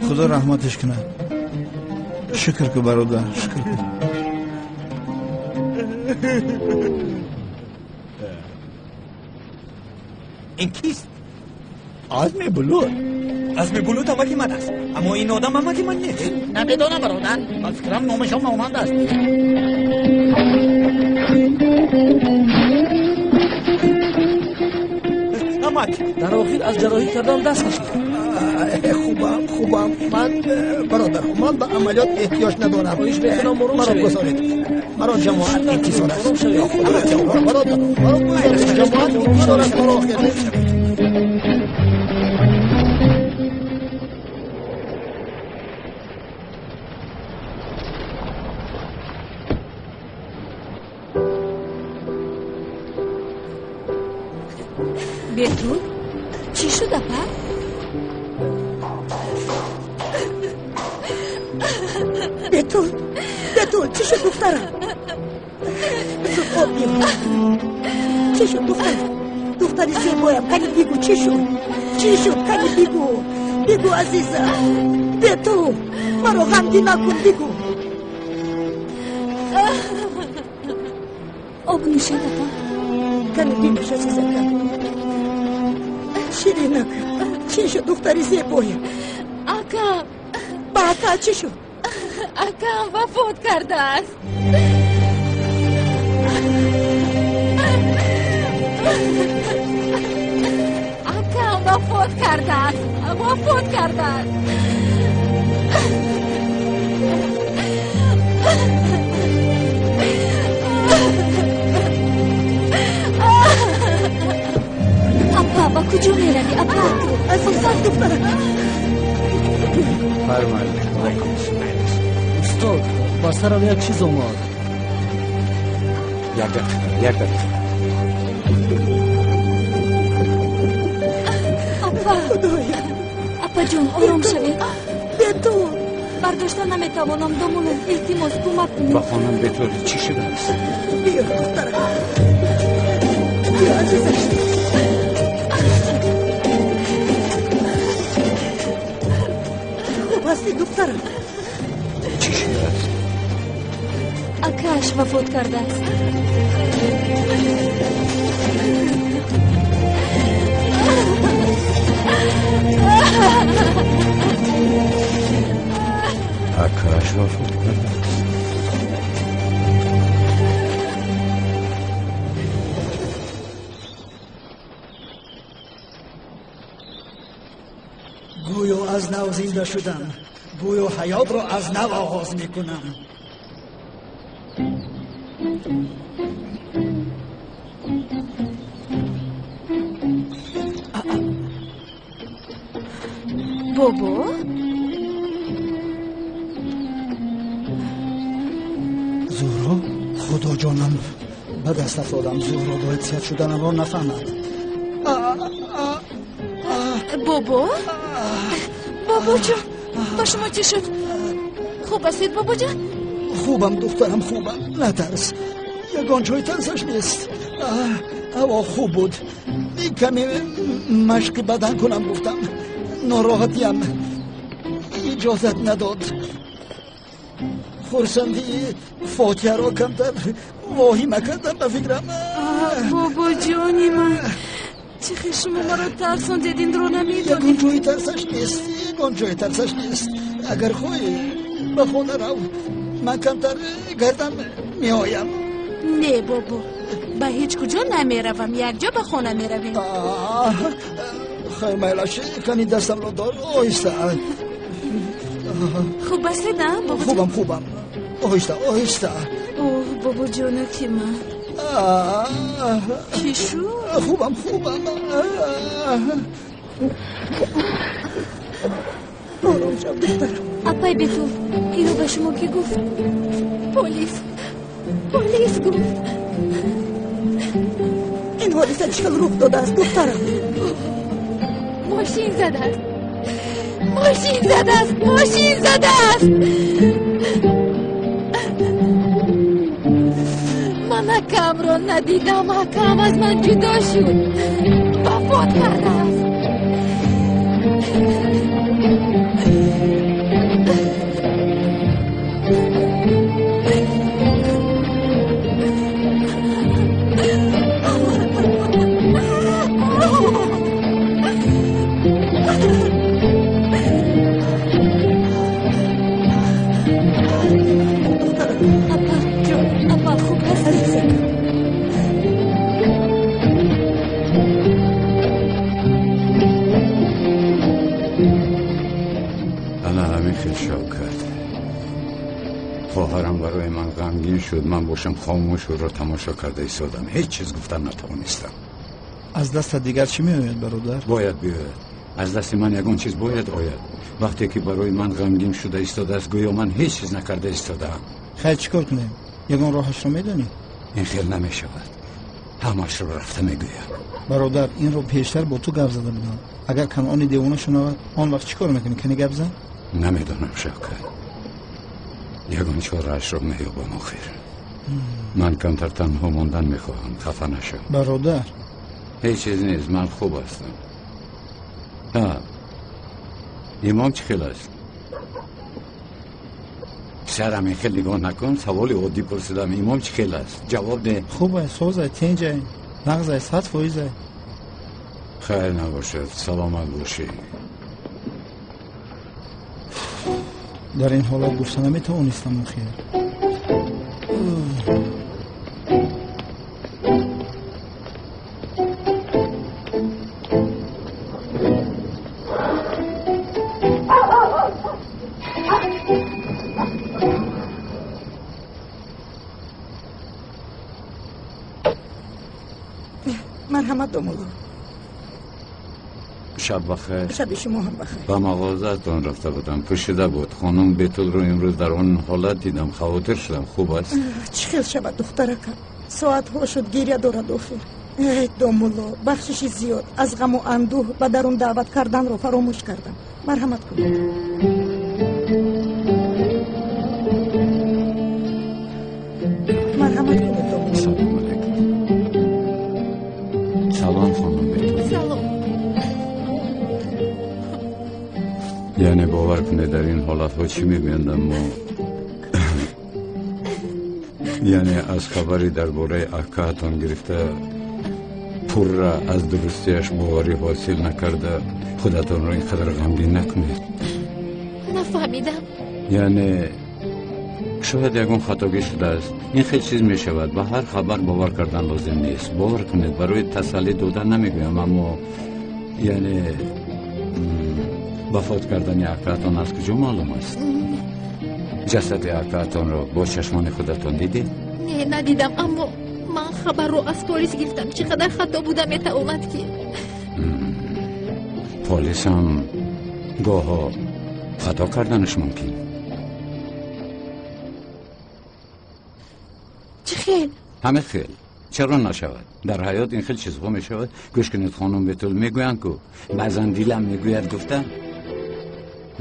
خدا رحمتش کنه. شکر که برادر شکر که. این کیست؟ عزم بلود امکی من است. اما این آدم امکی من نیست. نمیدانم برادر. من فکرم نامشان نامند است. امک در آخر از جراحی کردن دست کشید. خوبم من برادر من به عملیات احتیاج ندارم. مرا گذارید. مرا جماعت انتظار است. برادر جماعت انتظار است. مرا آخر بهتون چی شد اپا؟ بهتون چی شد دخترم؟ خب بیم چی شد دختری زیبایم کنی بگو چی شد کنی بگو عزیزم بهتون مرا غمگین نکن بگو. آب نوشید اپا؟ کنی بگوش عزیزم. شیرینم چی شد دختری زیبایم؟ اکم با اکا چی شد؟ اکم وفات کرده است. اکم وفات کرده است. اپا با کجا میروی اپا؟ عزیزم دخترم. فرمایید. استاد با سرم یک چیز اومد. یک دقیقه. اپا جون آرام شوید. بتول برداشتن نمیتوانم دامولو. التماس کمک کنید. با خانم بتول چی شده است؟ بیا دخترم. بیا عزیزم. خوب هستی دخترم؟ چی شده است؟ اکاش وفات کرده است. اکاش وفات کرده است. گویا از نو زنده شدم. گویا حیات را از نو آغاز میکنم. بابا زهرا خدا جانم به دست افتادم. زهرا باید صحت شدنم را نفهمد. بابا بابا جان با شما چی شد؟ خوب هستید بابا جان؟ خوبم دخترم خوبم. نترس. یگان جای ترسش نیست. هوا خوب بود. کمی مشق بدن کنم گفتم. ناراحتیم اجازت نداد. خورسندی فاتحه را کمتر واهمه کردم به فکرم. بابا جانی من چه شما مرا ترسان دیدین رو نمیدونی. یکون جای ترسش نیست. یکون جای ترسش نیست. اگر خواهی به خونه رو من کمتر گردم میآیم. نه بابا به هیچ کجا نمیروم. یک جا به خونه میرویم. خیلی میلاشی کنی دستم رو دار. آهسته. خوب هستید بابا جان؟ خوبم. آهسته آهسته. اوه بابا جانه که من چی شو؟ خوبم. آرام شو دخترم. اپای بتول اینو به شما کی گفت؟ پلیس گفت. این حادثه چقدر رخ داده است دخترم؟ ماشین زده است. من حکم را ندیدم. حکم از من جدا شد. وفات کرده است. اپا خوب هستی؟ خیلی شوکت خواهرم برای من غمگین شد. من باشم خاموش و را تماشا کرده ایستادم. هیچ چیز گفتن نتوانستم. از دست دیگر چی میآید برادر؟ باید بیاید. از دست من یگان چیز باید آید. وقتی که برای من غمگین شده ایستاده است گویا من هیچ چیز نکرده ایستادم. خیلی چیکار کنیم؟ یگان راهش رو میدونی؟ این خیلی نمیشود. همش رو رفته میگویم. برادر این رو پیشتر با تو گپ زده بودم. اگر کنعان دیوانه شنود آن وقت چیکار میکنی؟ کنی گپ زن؟ نمیدونم شوکت. یگان چاره‌اش رو مییابم آخر. من کمتر تنها موندن میخواهم. خفه نشم برادر. هیچ چیز نیست. من خوب هستم. امام چی خیلی است؟ سرم خیلی نگاه نکن. سوال عادی پرسیدم. امام چی خیلی است؟ جواب ده. خوبه. سوزه تنجه نغزه 100%. خیر نباشد. سلامت باشی. در این حالات گفتن نمیتوانستم آخر. مرحمت دومولو. شب بخیر. شب شما هم بخیر. با مغازه‌تان رفته بودم. پوشیده بود. خانم بتول رو امروز در اون حالت دیدم. خاطر شدم. خوب است؟ چه خیلی شب دخترکم. ساعت ها شد گریه دارد آخر. ای دومولو، بخششی زیاد از غم و اندوه به درون دعوت کردن رو فراموش کردم. مرحمت کنید. مرحمت کنید دومولو. سلام خانم بتول. سلام. یعنی باور کنه در این حالت ها چی میگویند، اما یعنی از خبری درباره اکاتان گرفته پور را از درستیش باوری حاصل نکرده خودتان را اینقدر غمگین نکنید. نفهمیدم. یعنی شاید یکون خطاگی شده است. این خیلی چیز می شود. به هر خبر باور کردن لازم نیست. باور کنید برای تسلی دادن نمیگویم، اما یعنی وفات کردن اکاتان از کجا معلوم است؟ جسد اکاتان را با چشمان خودتان دیدید؟ نه ندیدم، اما من خبر رو از پلیس گرفتم. چقدر خطا بوده میتواند که پلیس هم گاها خطا کردنش ممکن. چه خیل؟ همه خیل. چرا نشود؟ در حیات این خیلی چیزها می شود. گوش کنید خانم بتول، میگویند که بعضا دیلم میگوید گفتن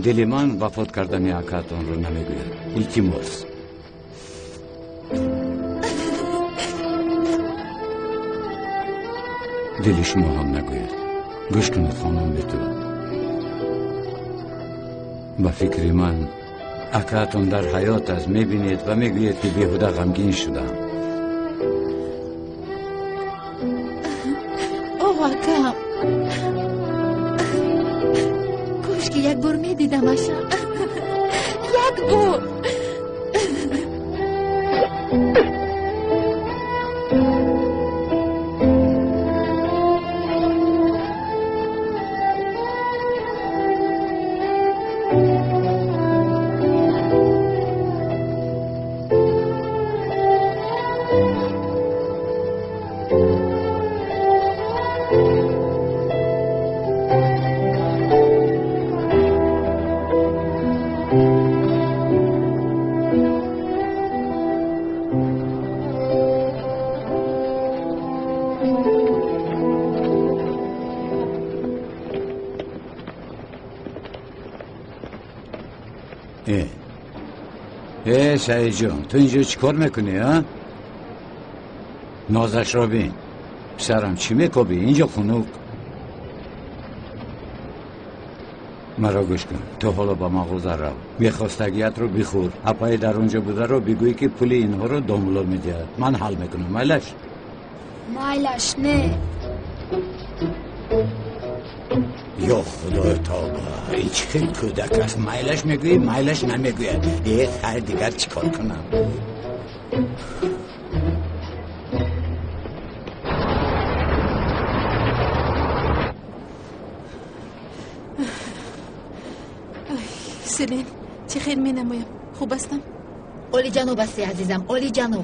دل من وفات کردن اکاتان رو نمیگوید. التماس دل شما هم نگوید. گوش کنید خانم بتول، با فکر من اکاتان در حیات است. میبینید و میگوید که بیهوده غمگین شدم. اوه اکام، کاش که یک بار میدیدمش. یک بار. سعید جان، تو اینجا چی کار میکنی ها؟ نازش را بین. سرم چی میکوبی؟ اینجا خنک. مرا گوش کن. تو حالا با مغازه رو میخواستگیت رو بخور. اپای در اونجا بوده رو بگوی که پول اینها رو دومولو میده. من حل میکنم. مایلش نه. یا خدا تابا، هیچ خیلی کودک است. مایلش میگوی، مایلش نمیگوید. یک هر دیگر چیکار کنم؟ سلین، چه خیلی می نمایم؟ خوب هستم؟ اولی جانو بستی عزیزم، اولی جانو.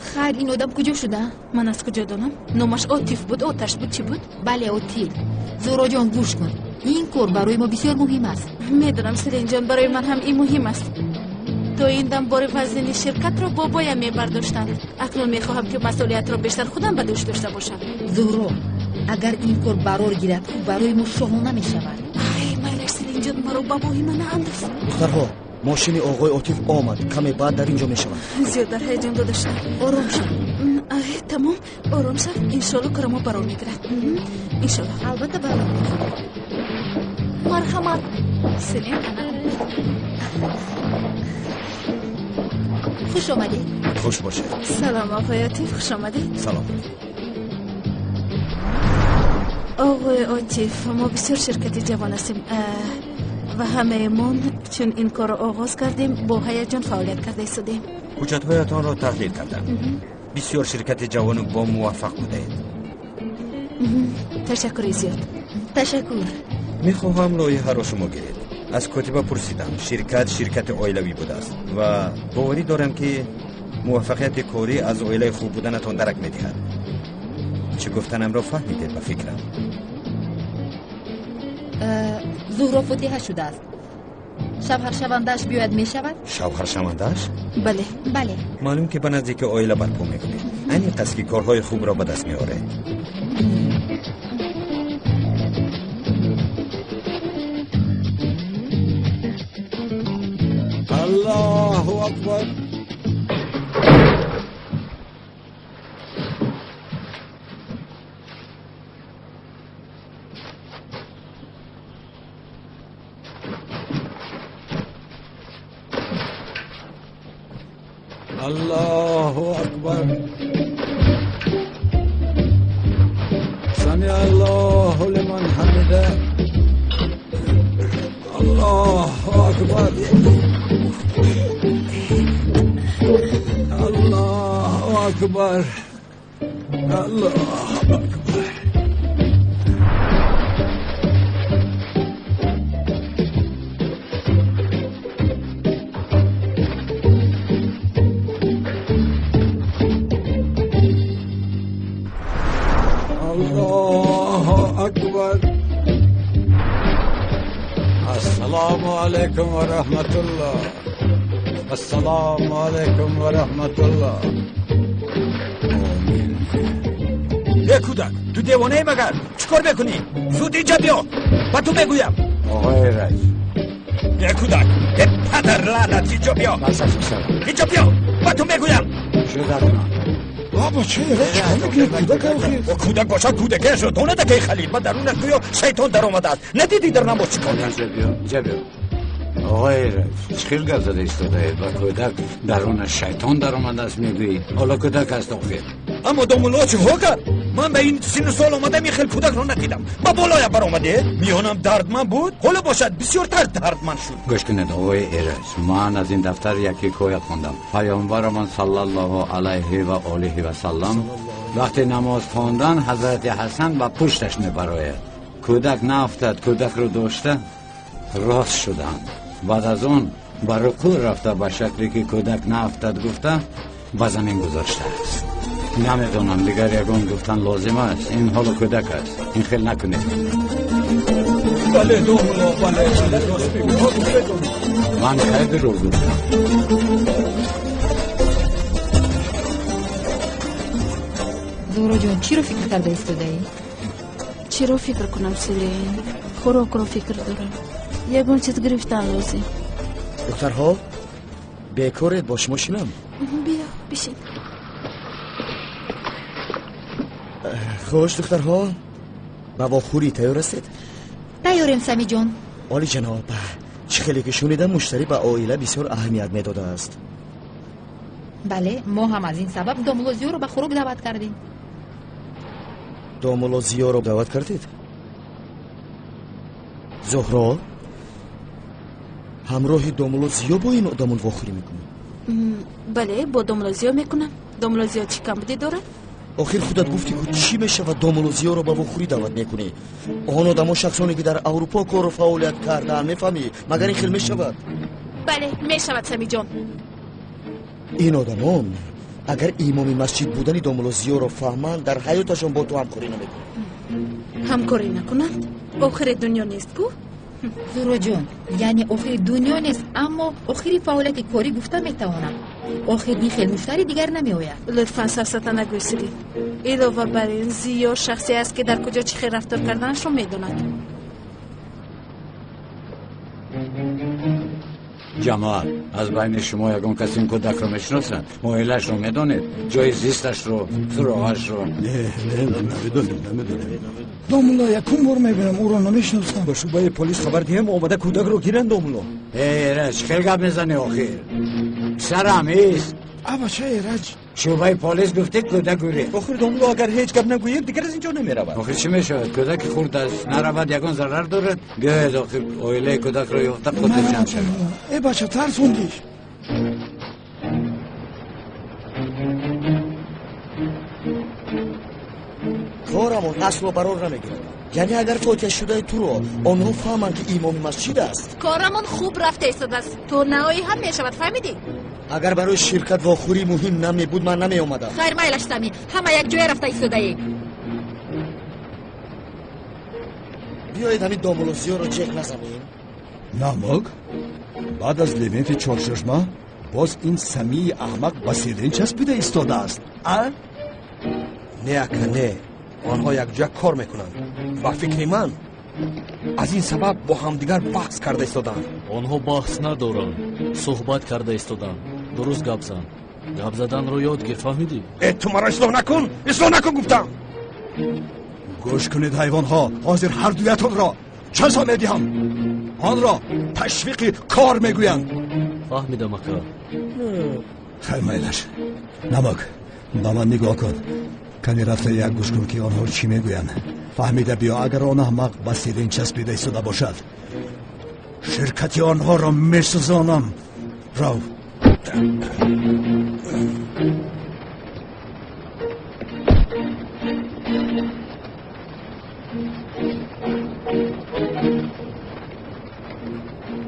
خیر این آدم کجا شده؟ من از کجا دانم؟ نامش عاطف بود، آتش بود، چی بود؟ بله عاطف. زورا جان گوش کن، این کار برای ما بسیار مهم است. میدونم سلین جان، برای من هم این مهم است. تا این دم بار وزن شرکت را بابایم میبرداشتند. اکنون میخواهم که مسئولیت را بیشتر خودم به دوش داشته باشم. زورا اگر این کار برار گیرد خوب برای ما شاهانه میشود. مایلش سلین جان، مرا بابایی من انداز. دخترها، ماشین آقای عاطف آمد. کمی بعد در اینجا میشود. زیاد در هیجان داده شدم. آرام شو. تمام آرام شو. انشالله کارمو برام میگیرد. انشالله. البته برام میگیرد. مرحمت سلیم. خوش آمدی. خوش باشه. سلام آقای عاطف، خوش آمدی. سلام آقای عاطف، ما بسیار شرکت جوان هستیم و همه من چون این کار آغاز کردیم با هیجان فعالیت کرده ایستادیم. حجت‌هایتان را تحلیل کردم. بسیار شرکت جوان و با موفق بودید. تشکر زیاد. تشکر. میخواهم لایحه را شما گیرید. از کاتبه پرسیدم. شرکت عائلوی بوده است و باوری دارم که موفقیت کاری از عائله خوب بودنتان درک میدهد. چه گفتنم را فهمیدید به فکرم؟ زهرا فتیحه شده است. шавҳаршавандааш биёяд мешавад? шавҳаршавандааш? бале бале. маълум ки ба наздики оила барпо мекунед. ҳамин қаст ки корҳои хубро ба даст меоред. аллоҳу акбар. аллоҳу акбар. سمع الله لمن حمده. الله أكبر. الله أكبر. الله أكبر. الله أكبر. السلام عليكم ورحمة الله. السلام عليكم ورحمة الله. یه کودک تو دیوانه ای مگر چیکار میکنی؟ زود اینجا بیا و تو بگویم. آقای رئیس یه کودک یه پدر لعنت اینجا بیا. اینجا بیا و تو بگویم. بابا چه رئیس میگی کودک آخر؟ کودک باشد کودکش رو تو ندکی خلیل و درونش گویا شیطان در آمده است. ندیدی در نماز چیکار جبیو آقای رئیس چخیل گپ زده ایستاده و کودک درونش شیطان در آمده است میگویی. حالا کودک است آخر. اما دومولا چه ها کرد؟ من به این سن سال آمده می خیلی کودک رو ندیدم. با بالای بر آمده میانم دردمند بود. حالا باشد بسیار تر دردمند شد. گوش کنید آقای رئیس، من از این دفتر یکی کویت خوندم. پیامبرمان صلی الله علیه و آله و سلم وقتی نماز خواندن حضرت حسن و پشتش میبراید. کودک نافتد، کودک رو داشته راست شدن. بعد از اون با رکوع رفته به شکلی که کودک نافتد گفته به زمین گذاشته است. نمیدونم دیگر یکون گفتن لازم است. این حال کودک است. این خیلی نکنید. بله دومولا بله راست بگو. من خیلی رو گفتم. زورو جان چی رو فکر کرده ایستاده ای؟ چی رو فکر کنم سلیم؟ خوراک رو فکر دارم. یگون چیز گرفتن لازم. دخترها بکارت باش ماشینم. بیا بشین. خوش دخترها با واخوری تیار هستید؟ تیاریم سمی جان. عالی جناب. چه خیلی که شنیدم مشتری به عائله بسیار اهمیت میداده است. بله ما هم از این سبب دومولوزیو رو به خوراک دعوت کردیم. دومولوزیو رو دعوت کردید؟ زهرا همراه دومولوزیو با این آدمون واخوری میکنی؟ بله با دومولوزیو میکنم. دومولوزیو چی کم بودی داره؟ آخر خودت گفتی که چی میشه و دومولوزیو رو با واخوری دعوت میکنی؟ آن آدم ها شخصانی که در اروپا کار و فعالیت کردن میفهمی؟ مگر این خیلی میشود؟ بله میشود سمی جان. این آدمان اگر امام مسجد بودن دومولوزیو رو فهمند در حیاتشون با تو همکاری نمیکنن. همکاری نکنند؟ آخر دنیا نیست کو؟ زورو جان یعنی آخر دنیا نیست اما آخر فعالیت کاری گفته میتوانم. آخر بی خیلی مشتری دیگر نمی آید. لطفاً سرسته نگوی سیدی. علاوه بر این زیاد شخصی است که در کجا چی خیر رفتار کردنش رو میدوند. جماعت از بین شما یکون کسی این کودک رو میشناسن؟ محیلش رو میدونید؟ جای زیستش رو؟ سراغش رو؟ نه نمیدونیم. دومولا یکون بار میبینم او رو نمیشناسم. با شعبه پلیس خبر دیم آمده کودک رو گیرن دومولا. رج خیلی گپ میزنی آخر. سرم ایست. ابا چه رج؟ شعبه پلیس گفته کودک گوری. آخر دومولا اگر هیچ گپ نگوییم دیگر از اینجا نمیرود. آخر چی میشود؟ کودک خورد است نرود یکون ضرر دارد. بیاید آخر اویله کودک رو یافته خودت جمع شد. ای بچه ترسوندیش. کارمون اصل و برار نمیگیرد. یعنی اگر فوت شده تو رو آنها فهمند که امام مسجد است. کارمون خوب رفته ایستاده است. تو نهایی هم میشود فهمیدی؟ اگر برای شرکت واخوری مهم نمی بود من نمی اومدم. خیر میلش سمی همه یک جای رفته ایستاده ای. بیایید همین دومولوزیو رو جک نزنیم. نمک؟ بعد از لیونت چهارششمه باز این سمی احمق با سیلین چسبیده ایستاده است. نه اکا نه، آنها یک جا کار میکنند. با فکر من از این سبب با همدیگر بحث کرده ایستادند. آنها بحث ندارند، صحبت کرده ایستادند. درست گپ زن. گپ زدن رو یاد گیر، فهمیدی؟ تو مرا اصلاح نکن گفتم. گوش کنید حیوان ها، حاضر هر دویتون را جزا میدهم. آن را تشویق کار میگویند. فهمیدم اکا. خیلی میلش نمک با من نگاه کن. کنی رفته یک گوش کن که آنها چی میگویند. فهمیده بیا اگر آن احمق با سیلین چسبیده ایستاده باشد شرکتی آنها را میسوزانم. رو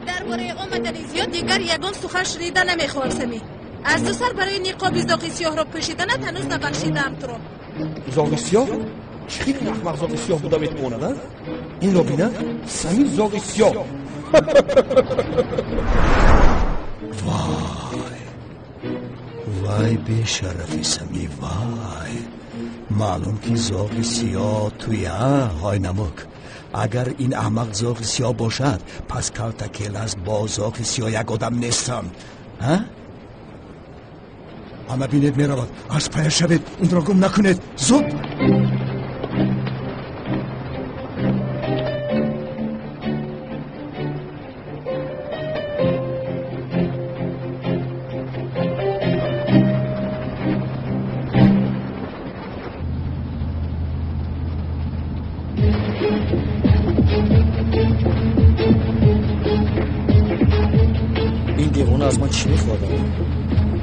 درباره آمدنی زیاد دیگر یگان سخن شنیده نمیخواهم سمی. از دو سر برای نقاب زاغی سیاه را پوشیدنت هنوز نبخشیدم تو را. زاغی سیاه؟ چی این احمق زاغی سیاه بوده میتواند؟ این را بینه سمی زاغی سیاه. وای بیشرفی سمی وای. معلوم که زاغی سیاه توی های نمک. اگر این احمق زاغی سیاه باشد پس کلتکیل از با زاغی سیاه یک آدم نیستم. همه بینید می رود. از پیر شوید. این را گم نکنید. زود این دیوانه از من چی میخواده؟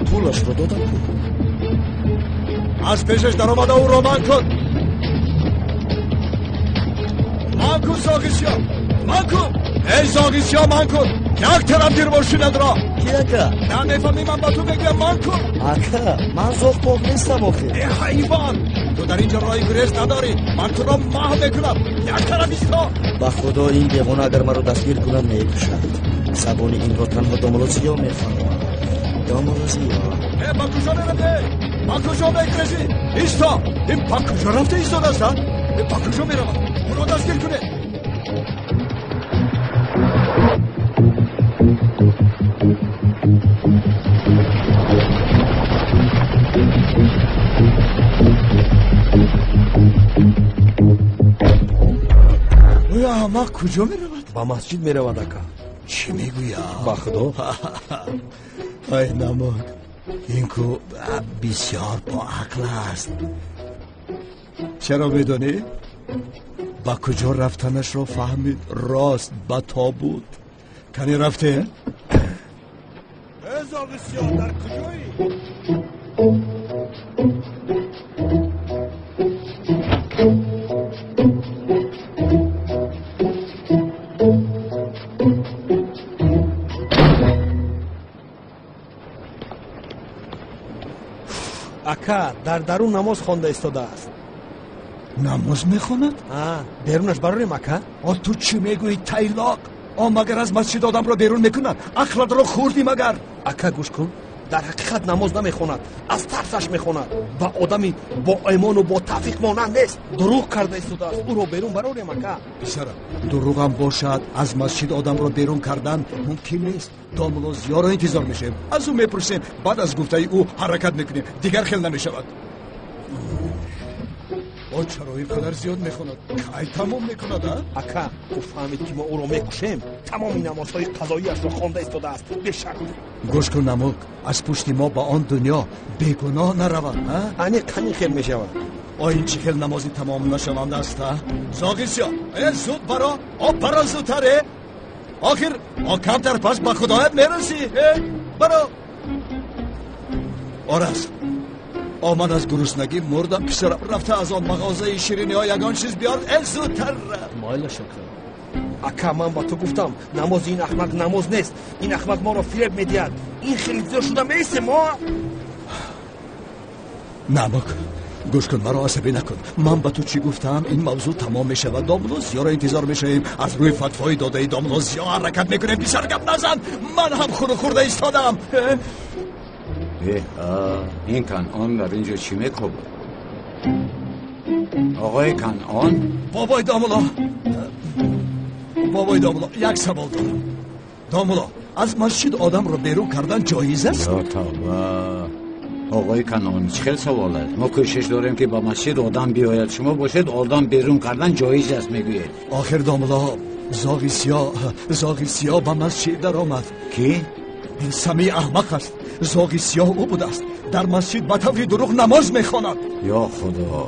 پولش رو دادم کن. از پیشش در آمده او را من کن. من کن زاغی سیاه. من کن. ای زاغی سیاه من کن. یک طرف دیر باشیند را. کی اکا؟ نمیفهمی من با تو بگویم من کن. اکا من زاغ پاک نیستم آخه. ای حیوان تو در اینجا رای گریز نداری. من تو را محو میکنم. یک طرف ایستا. با خدا این دیوانه اگر من رو دستگیر کنم میکشد. زبان این را تنها دامولوزیا میفهمم. دامولوزیا با کجا میرده؟ با کجا میکرزی؟ ایستا. این با کجا رفته ایستاده است؟ با کجا میرود؟ اون را دستگیر کنه. اوی احمق کجا میرود؟ با مسجد میرود اکا. چی میگویم؟ با خدا. ای نمک این کو بسیار با عقل است. چرا میدانی؟ با کجا رفتنش رو فهمید. راست با تابوت. کنی رفته؟ زاغی سیاه در کجایی؟ اکا در درون نماز خوانده ایستاده است. نماز میخواند؟ بیرونش براریم اکا. تو چی میگویی تایلاق؟ مگر از مسجد آدم را بیرون میکنند؟ عقلت را خوردی مگر؟ اکا گوش کن. در حقیقت نماز نمیخواند، از ترسش میخواند و آدمی با ایمان و با توفیق مانند نیست. دروغ کرده ایستاده است. او را بیرون براریم اکا. پسرم دروغ هم باشد از مسجد آدم را بیرون کردن ممکن نیست. دامولوزیا را انتظار میشیم. از او میپرسیم. بعد از گفته او حرکت میکنیم. دیگر خیل نمیشود. او چرا این قدر زیاد میخواند؟ کی تمام میکند؟ اکا او فهمید که ما او را میکشیم. تمام نمازهای قضاییش را خوانده ایستاده است. بشک گوش کن نمک. از پشت ما با آن دنیا بیگناه نرود. کنی خیل میشود. این چی خیل نمازی تمام نشوند است؟ زاغی سیاه زود برا. برا زودتره. آخر کمتر پس با خدایت میرسی. برا. آرس من از گرسنگی مردم. پسرم رفته از آن مغازه شیرینی ها یگان چیز بیار. زودتر مایل شکر. اکا من با تو گفتم نماز این احمق نماز نیست. این احمق ما را فریب میدهد. این خیلی زیاد شده میسه ما. نمک گوش کن مرا عصبی نکن من به تو چی گفتم این موضوع تمام میشه و داملوزیا را انتظار میشیم از روی فتوای داده داملوزیا حرکت میکنیم بیشتر گپ نزن من هم خون خورده ایستادم این کنعان در اینجا چی میکوبه آقای کنعان بابای داملا یک سوال دارم داملا از مسجد آدم رو بیرون کردن جایز است؟ آقای کنعان چه سوال است ما کوشش داریم که با مسجد آدم بیاید شما باشید آدم بیرون کردن جایز است میگوید آخر داملا زاغی سیاه با مسجد در آمد کی؟ این سمی احمق است زاغی سیاه او بود است در مسجد به طور دروغ نماز میخواند یا خدا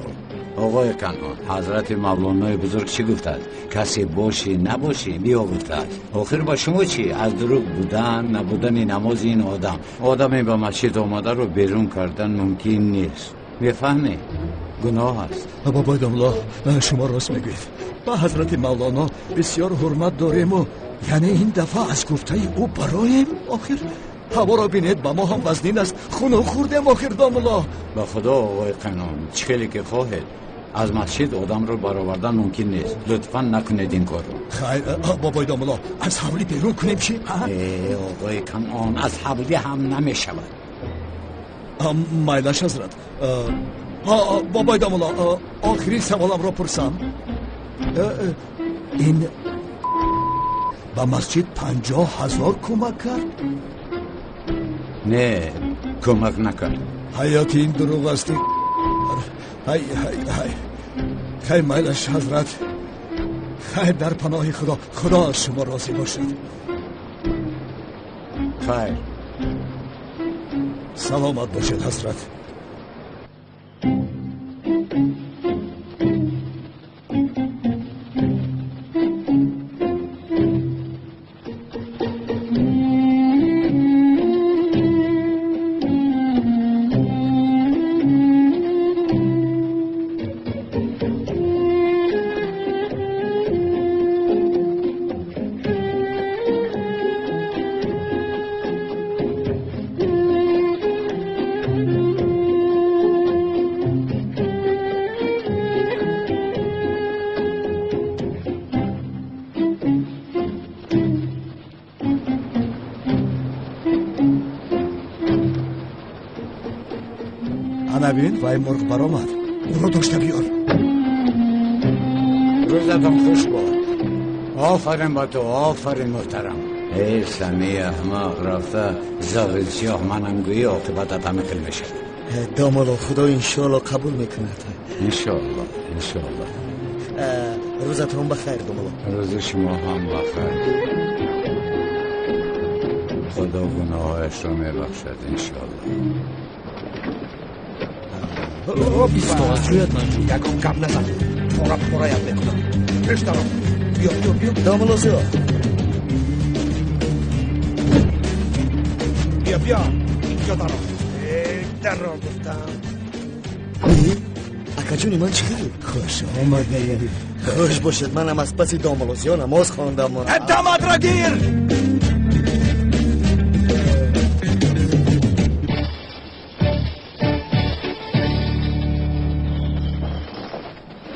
آقای کنعان حضرت مولانای بزرگ چی گفتند کسی باشی نباشی بیا گفتند آخر با شما چی از دروغ بودن نبودن نماز این آدمی به مسجد آمده رو بیرون کردن ممکن نیست میفهمی گناه است بابای داملا شما راست میگوید با حضرت مولانا بسیار حرمت داریم و یعنی این دفعه از گفته او برایم آخر هوا را بینید با ما هم وزنین است خونو خوردیم آخر داملا با خدا آقای قنون چخیلی که خواهید از مسجد آدم رو برآوردن ممکن نیست لطفا نکنید این کار رو خیر بابای داملا از حولی بیرون کنیم چی؟ آقای قنون از حولی هم نمی شود مایلش حضرت بابای داملا آخری سوالم را پرسم این با مسجد 50,000 کمک کرد؟ نه کمک نکرد حیات این دروغ است خیر مایلش حضرت خیر در پناه خدا از شما راضی باشد خیر سلامت باشد حضرت نبین وای مرغ برآمد او رو داشته بیار روزتون خوش باد آفرین با تو آفرین محترم ای سمی احمق رفته زاغل سیاه منم گویی عاقبتت همه خیلی بشه دامالا خدا انشاءالله قبول میکند انشاءالله روزتون بخیر دامالا روز شما هم بخیر خدا گناهایش رو میبخشد انشاءالله بیستاز رویت من یکم کم نزن پارایم میکنم پشترم بیا دامالا زیا بیا اینجا در را گفتم اکا جونی من چی خیلی خوش آمده خوش باشد منم از پس دامالا زیا نماز خواندم داماد را گیر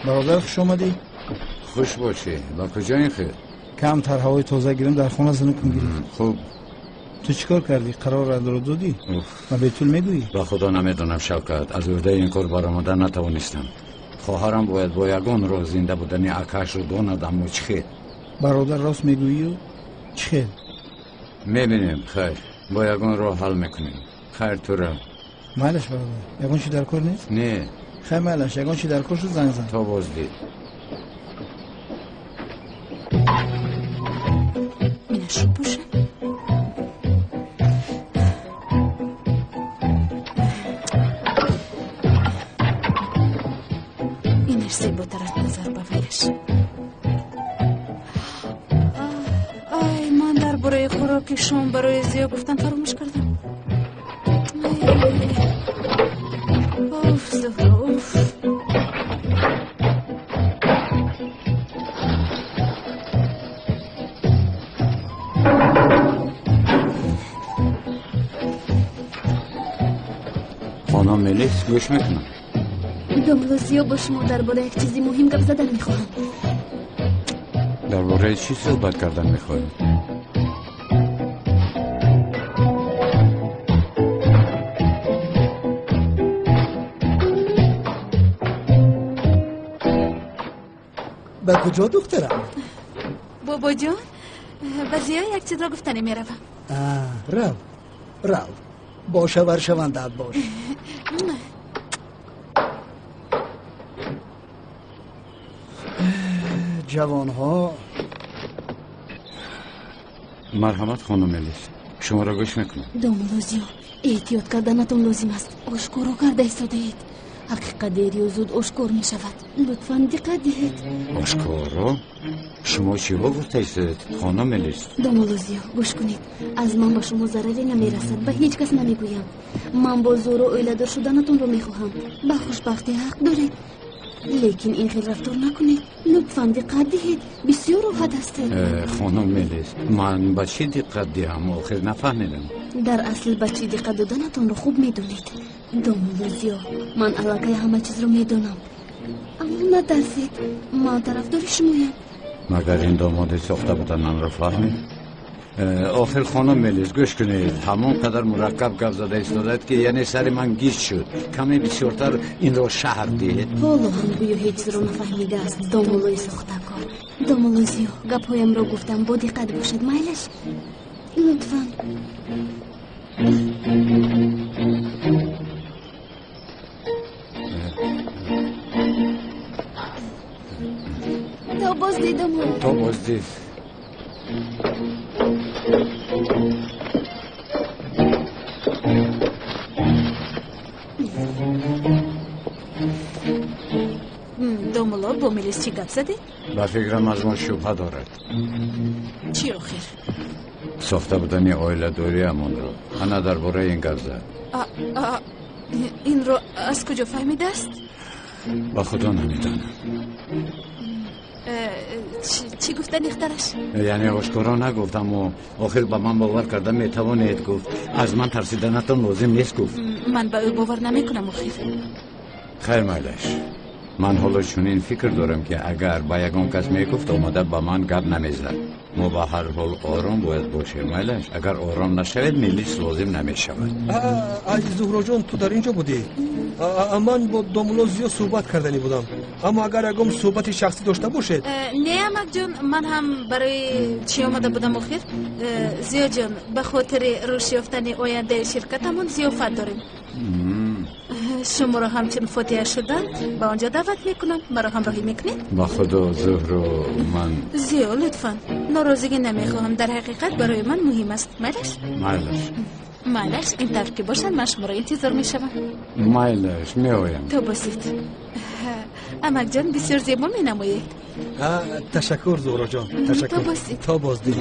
برادر خوش آمدی؟ خوش باشی با کجا این خیر؟ کمتر هوای تازه گیرم در خونه زنو کن گیرم خوب تو چیکار کردی؟ قرار رد رو دادی؟ من به طول میگویی؟ با خدا نمیدونم شوکت از عهده این کار برآمدن نتوانستم خواهرم باید با یگان راه زنده بودنی اکش رو داندم و چخیر برادر راست میگویی و چخیر؟ میبینیم خیر با یگان راه حل میکنیم خیر تو رو مالش برادر یگان چی در کار نیست؟ نه خیر مالش یگان چی در کار شد زنگ زن تا باز دید اینش رو باشه اینش زیباتر نظر بویش آی من در برای خوراکی شام برای زیا گفتن فراموش کردم اوف زهرا اوف خانم ملیس گوش میکنم داملوزیو با شما درباره یک چیزی مهم گپ زدن میخواهم. درباره چی صحبت کردن میخواهید؟ به کجا دخترم؟ بابا جان به زیا یک چیز را گفتنی میروم. رو باشه ورشوندت باش. جوان ها مرحمت خانم الیس، شما را گوش میکنم. داملوزیو احتیاط کردنتون لازم است. آشکارا کرده ایستاده اید. حقیقت دیر یا زود آشکار می شود. لطفاً دقت دهید. آشکارا؟ شما چی ها گفته ایستید خانم الیس؟ داملوزیو گوش کنید. از من با شما ضرری نمیرسد. به هیچ کس نمیگویم. من با زور و اویله‌دار شدنتون رو میخواهم. به خوشبختی حق دارید. لیکن این خیلی رفتار نکنید. لطفاً دقت دهید. بسیار راحت هستید. خانم الیس، من به چی دقت دهم؟ آخر نفهمیدم. در اصل به چی دقت دادنتون رو خوب میدونید. داملوزیو، من علاقه همه چیز رو میدونم. اما نترسید. من طرفدار شمایم. مگر این داماد ساخته بودن من رو فهمید؟ آخر خانم الیس گوش کنید. همون قدر مرکب گپ زده ایستادید که یعنی سر من گیج شد. کمی بسیارتر این رو شهر دید. حالا هم گویا هیچ رو نفهمیده است. داملوی ساختگار. داملوزیو، گپایم رو گفتم با دقت باشد. میلش لطفاً. تا باز دیدم. تا باز دید. داملا با ملیس چی گپ زدی؟ به فکرم از ما شبه دارد. چی آخر؟ ساخته بودن آیله دوری همون رو. انا درباره این گپ زد. این رو از کجا فهمیده است؟ با خدا نمیدانم. چی گفتن اخترش؟ یعنی آشکارا نگفتم و آخر با من باور کردم میتوانید گفت. از من ترسیدنتون لازم نیست گفت. من به او باور نمی کنم آخر. خیر میلش، من حالا چنین فکر دارم که اگر با یگان کس میگفت آمده با من گپ نمیزد. ما به هر حال آرام باید باشیم میلش. اگر آرام نشوید ملیس لازم نمیشود. عزیز زهرا جان، تو در اینجا بودی؟ من با داملوزیو صحبت کردنی بودم. اما اگر اگم صحبت شخصی داشته باشید. نه امک جان، من هم برای چی آمده بودم آخر؟ زیا جان، به خاطر روش یافتن آینده شرکتمون ضیافت داریم. شما را همچون فاتحه شدن به آنجا دعوت میکنم. مرا همراهی میکنید؟ با خدا زهرا، من زیا لطفاً ناراضگی نمیخواهم. در حقیقت برای من مهم است. میلش این طرف که باشن من شما را انتظار میشوم. میلش میایم. تو باشید. امک جان بسیار زیبا می نمایید. تشکر زهرا جان، تشکر. تو باشید. تا بازدید.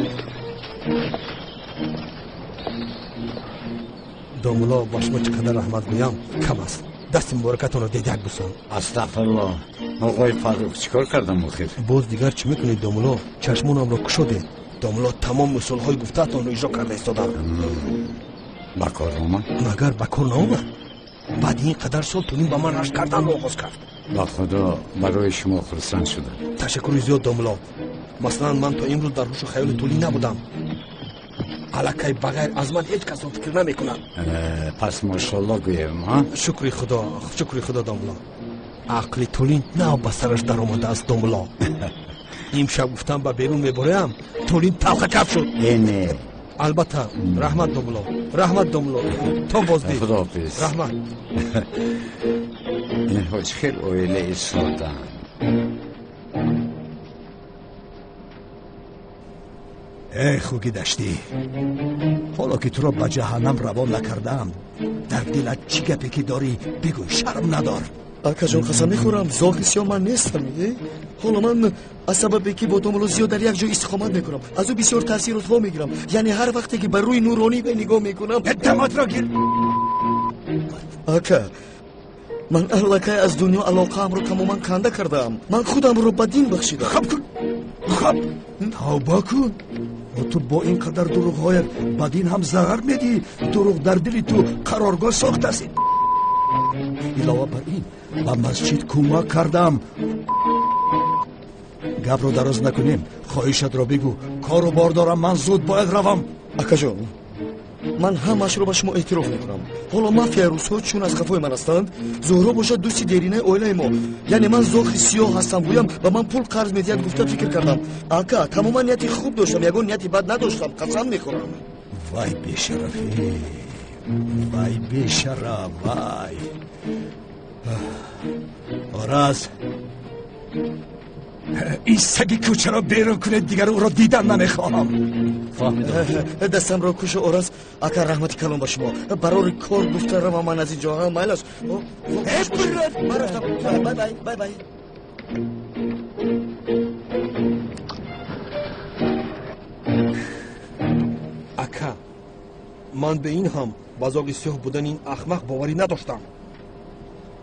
داملا با شما چقدر رحمت گویم کم است. دست مبارکتون رو دیدک بسان. استغفرالله. آقای فاروق چیکار کردم آخر؟ باز دیگر چی میکنید داملا؟ چشمونم رو کشوده. داملا تمام مثال های گفتهتون رو اجرا کرده ایستادم. با کار اومد؟ مگر با کار نامد؟ بعد این قدر سال تونیم با من رشد کردن رو آغاز کرد. با خدا برای شما خرسند شدم. تشکر زیاد داملا. مثلا من تا امروز در هوش و خیال طولی نبودم. الکی بغیر از من هیچ کس فکر نمی کنم. پس ماشاءالله گویم ها؟ شکری خدا داملا. عقل طولین نه با سرش در آمده است داملا. امشب گفتم با بیرون میبرم طولین تلخ کف شد. اینه البته رحمت داملا. تا بازدید. خدا حافظ. رحمت. این حاج خیل اویله ایستادن. ای خوگی دشتی، حالا که تو را به جهنم روان نکردم در دلت چی گپی که داری بگو، شرم ندار. اکا جان قسم میخورم زاغی سیاه من نیستم. حالا من از سببی که با داملوزیو در یک جا استقامت میکنم از او بسیار تاثیرات ها میگیرم. یعنی هر وقتی که بر روی نورانی به نگاه میکنم دمت را گیر. اکا من الکی از دنیا علاقه هم رو تماما کنده کردم. من خودم رو به دین بخشیدم. خب توبه کن. تو با این قدر دروغ هایت به دین هم ضرر میدی. دروغ در دلی تو قرارگاه ساخته است. илова бар ин ба масҷид кӯмак кардам. гапро дароз накунем, хоҳишатро бигӯ. кору бор дорам, ман зуд бояд равам. акаҷон, ман ҳамаашро ба шумо эътироф мекунам. ҳоло мафия рӯзҳо чун аз хафои ман ҳастанд, зӯҳро бошад дӯсти деринаи оилаи мо, яъне ман зохи сиёҳ ҳастам, гӯям ба ман пул қарз медиҳад гуфта фикр кардам. ака, тамоман нияти хуб доштам, ягон нияти бад надоштам, қасам мехӯрам. вай бешарафӣ, вай бешараф, вай. ораз, این سگ کوچه را بیرون کنید، دیگر او را دیدن نمیخواهم. دستمро кушо ораз, ака раҳмати калон ба шумо. барори кор гуфта равам ман аз ин ҷо. майл аст. ман рафтам. бай бай. ака, ман به این هم با زاغ سیاه بودن این احمق باوری نداشتم.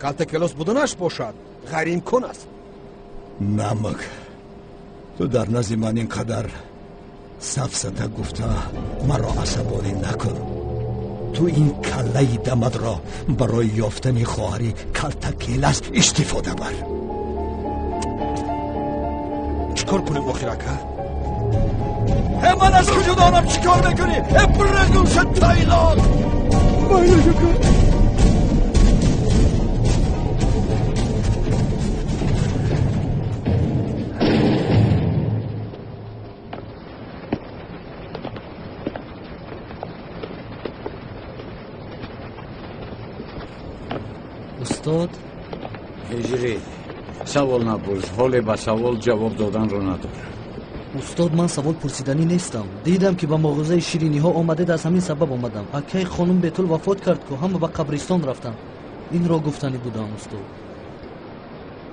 کالت کلاس بودنش باشد غیر امکان است. نمک، تو در نزد من اینقدر سفسطه گفته مرا عصبانی نکن. تو این کله دمد را برای یافتن خواهری کالت کلاس استفاده بر. چیکار کنیم آخر اکا؟ من از کجا دارم چیکار میکنی؟ برگوش تایلان. مایلشو کن. استاد هجری سوال نپرس، حال با سوال جواب دادن رو نداره. استاد من سوال پرسیدنی نیستم. دیدم که با مغازه شیرینی ها آمدید، از همین سبب آمدم. اکی خانم بیتول وفات کرد که همه به قبرستان رفتن. این را گفتنی بودم استاد.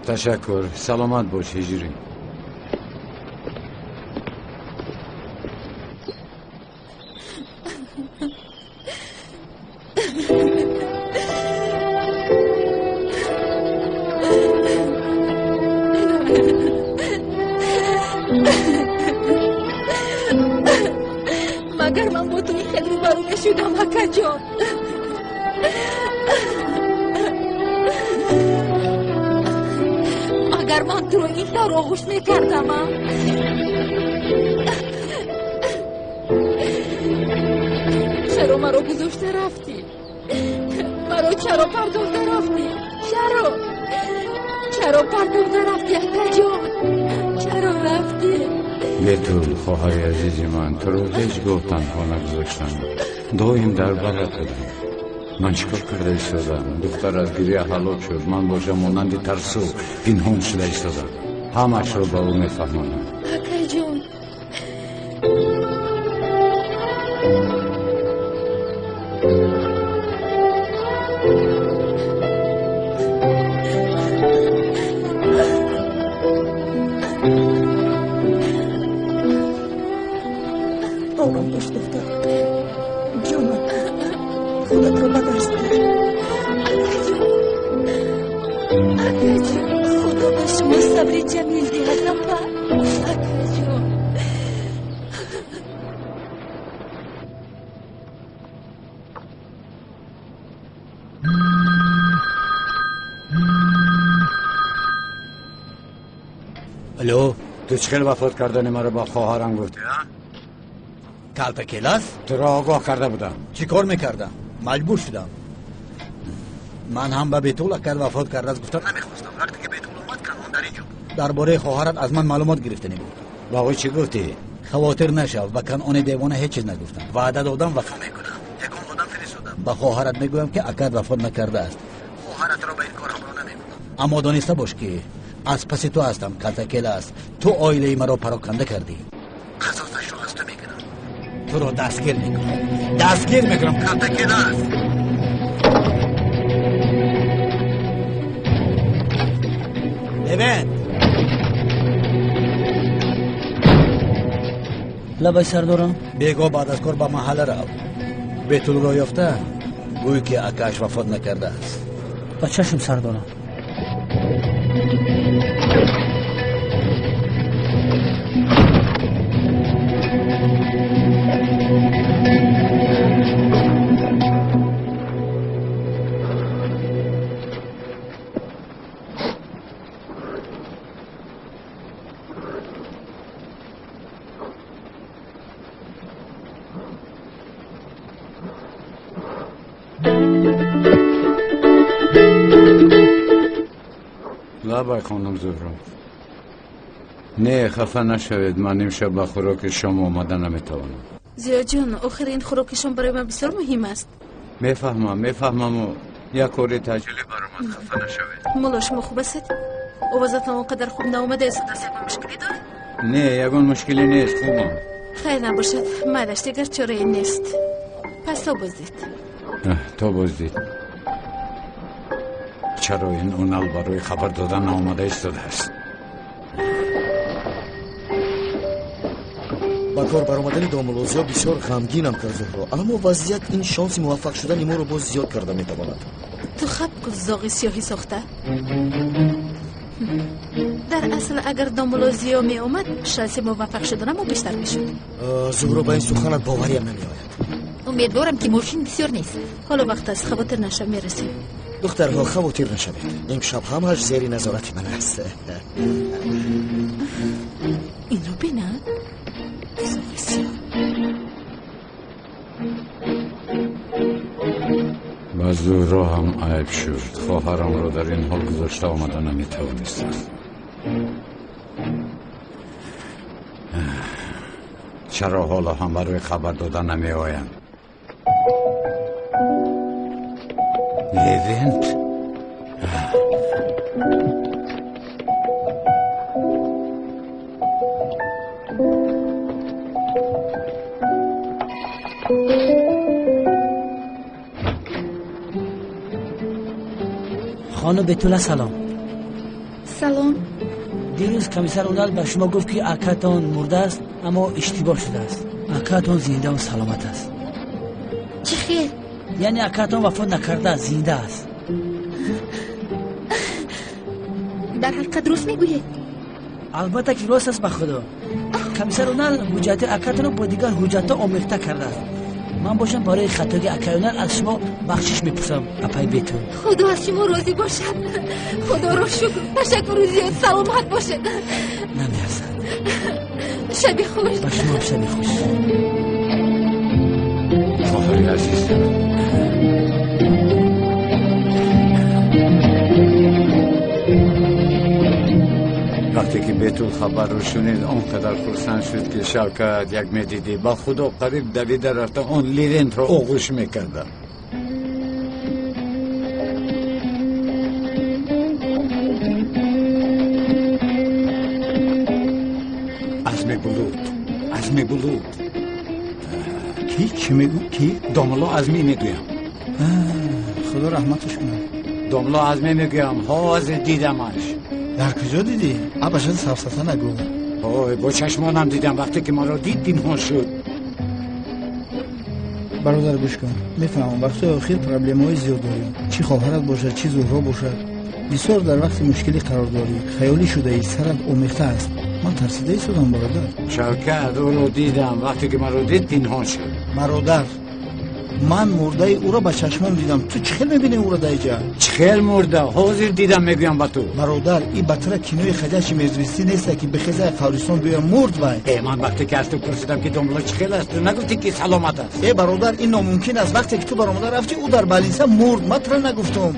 تشکر، سلامت باش هجری. مگر من با تو این خیلی روبرو نشدم حکا جان. اگر من تو رو این طور آغوش میکردم چرا مرا گذاشته رفتی؟ مرا چرا پرداخته رفتی؟ چرا پرداخته رفتی حکا جان؟ چرا رفتی؟ بیتول خواهر عزیزی من، تو رو هیچ گاه تنها نگذاشتم، دایم در بغلت بودم. من چیکار کرده ایستادم؟ دختر از گریه هلاک شد، من باشم مانند ترسو پنهان شده ایستادم. همش رو به او میفهمانم. حکا جان آرام باش دختر جانم، خودت رو به دست بیار. خدا به شما صبر جمیل دهد رفا. حکا جان الو، تو چخیل وفات کردن مرا با خواهرم گفتی ها؟ کالت کلاس؟ تو را آگاه کرده بودم. چی کار میکردم؟ مجبور شدم. من هم به بیتول اگر وفات کرده از گفتن نمیخواستم. وقتی که بیتول اومد کنون در اینجا درباره خواهرت از من معلومات گرفتنی بود. با او چی گفتی؟ خواطر نشو، به کنون دیوانه هیچ چیز نگفتم. وعده دادم وفا میکنم. یکم آدم فرستادم. به خواهرت میگویم که اگر وفات نکرده است. خواهرت را به این کار همراه نمیکنم. اما دانسته باش که از پس تو هستم کالت کلاس. تو آیله مرا پراکنده کردی. قصاصش را از تو میگیرم. تو را دستگیر میکنم کالت کلاس. ببین لبای سردارم بگو بعد از کار با محله رو بیتول را یافته گوی که اکاش وفات نکرده است. با چشم سردارم. آبای خانم زهرا نه خفه نشوید من امشب با خوراک شما آمده نمیتوانم. زیا جان آخر این خوراکشان برای من بسیار مهم است. میفهمم و یک کاری تاجیلی برام خفه نشوید. مولا شما خوب هستید؟ اوضاعتان اونقدر خوب ناومده است دست با مشکلی دارید؟ نه یگان مشکلی نیست خوبم. خیر نباشد مادش دیگر چاره نیست. پس تو بازدید. تو بازدید. چرا این اونال برای خبر دادن آمده ایستاده است؟ با کار برآمدن دامولوزیا بسیار غمگینم کرد زهرا، اما وضعیت این شانس موفق شدن ما رو باز زیاد کرده میتواند. تو خب کن زاغی سیاهی ساخته. در اصل اگر دامولوزیا می اومد شانس موفق شدن ما بیشتر میشد. زهرا با این سخنت باوریم نمیآید. امیدوارم که ماشین بسیار نیست. حالا وقت است خواطر نشه میرسیم. دخترها خواطر نشوید، امشب همش زیر نظارت من است. این رو بینه با زهرا هم عیب شد. خواهرم رو در این حال گذاشته آمده نمیتوانستم. چرا حالا هم برای خبر دادن نمی آیند؟ لیوینت خانم بتوله سلام. سلام. دیروز کمیسر اونال به شما گفت که اکاتان مرده است اما اشتباه شده است. اکاتان زنده و سلامت است. چی خیر؟ یعنی اکاتان وفات نکرده زنده است. در حقیقت درست میگویید؟ البته که راست است به خدا. کمیسر اونال حجت اکاتان رو با دیگر حجت آمیخته کرده است. من باشم برای خطای اکایونال از شما بخشش میپرسم اپای بیتون. خدا از شما راضی باشد. خدا را شکر. تشکر زیاد. سلامت باشد. نمیرسد. شبی خوش. با شما هم شبی خوش. خواهری عزیز وقتی که بیتول خبر رو شنید اونقدر خرسند شد که شوکت یک میدیدی با خدا قریب دویده رفته اون لیرنت رو آغوش میکرده. عزمی بلود کی؟ چی میگو؟ کی؟ داملا عزمی میگویم. خدا رحمتش کنه. داملا عزمی میگویم حاضر دیدمش. در کجا دیدی؟ ابشد سفسطه نگو. با چشمانم دیدم وقتی که ما رو دید دینها شد. برادر گوش کن. میفهمم وقتی آخر پرابلم های زیاد داریم. چی خواهرت باشد چی زهرا باشد بسیار در وقت مشکلی قرار داری. خیالی شده ای سرت اومیخته است. من ترسیده شدم برادر. شوکت او رو دیدم وقتی که ما رو دید دینها شد. برادر من مرده او را با چشمام دیدم. تو چخیل میبینی او را دیجا؟ چخیل مرده حاضر دیدم میگویم با تو. برادر این بطره کینوی خجش مزویستی نیست که بخیزه قبرستان بیارم مرد وای. من وقتی که از تو پرسیدم که داملا چخیل است تو نگفتی که سلامت است. برادر این ناممکن است. وقتی که تو برامده رفتی او در بالینسه مرد. من تو را نگفتم.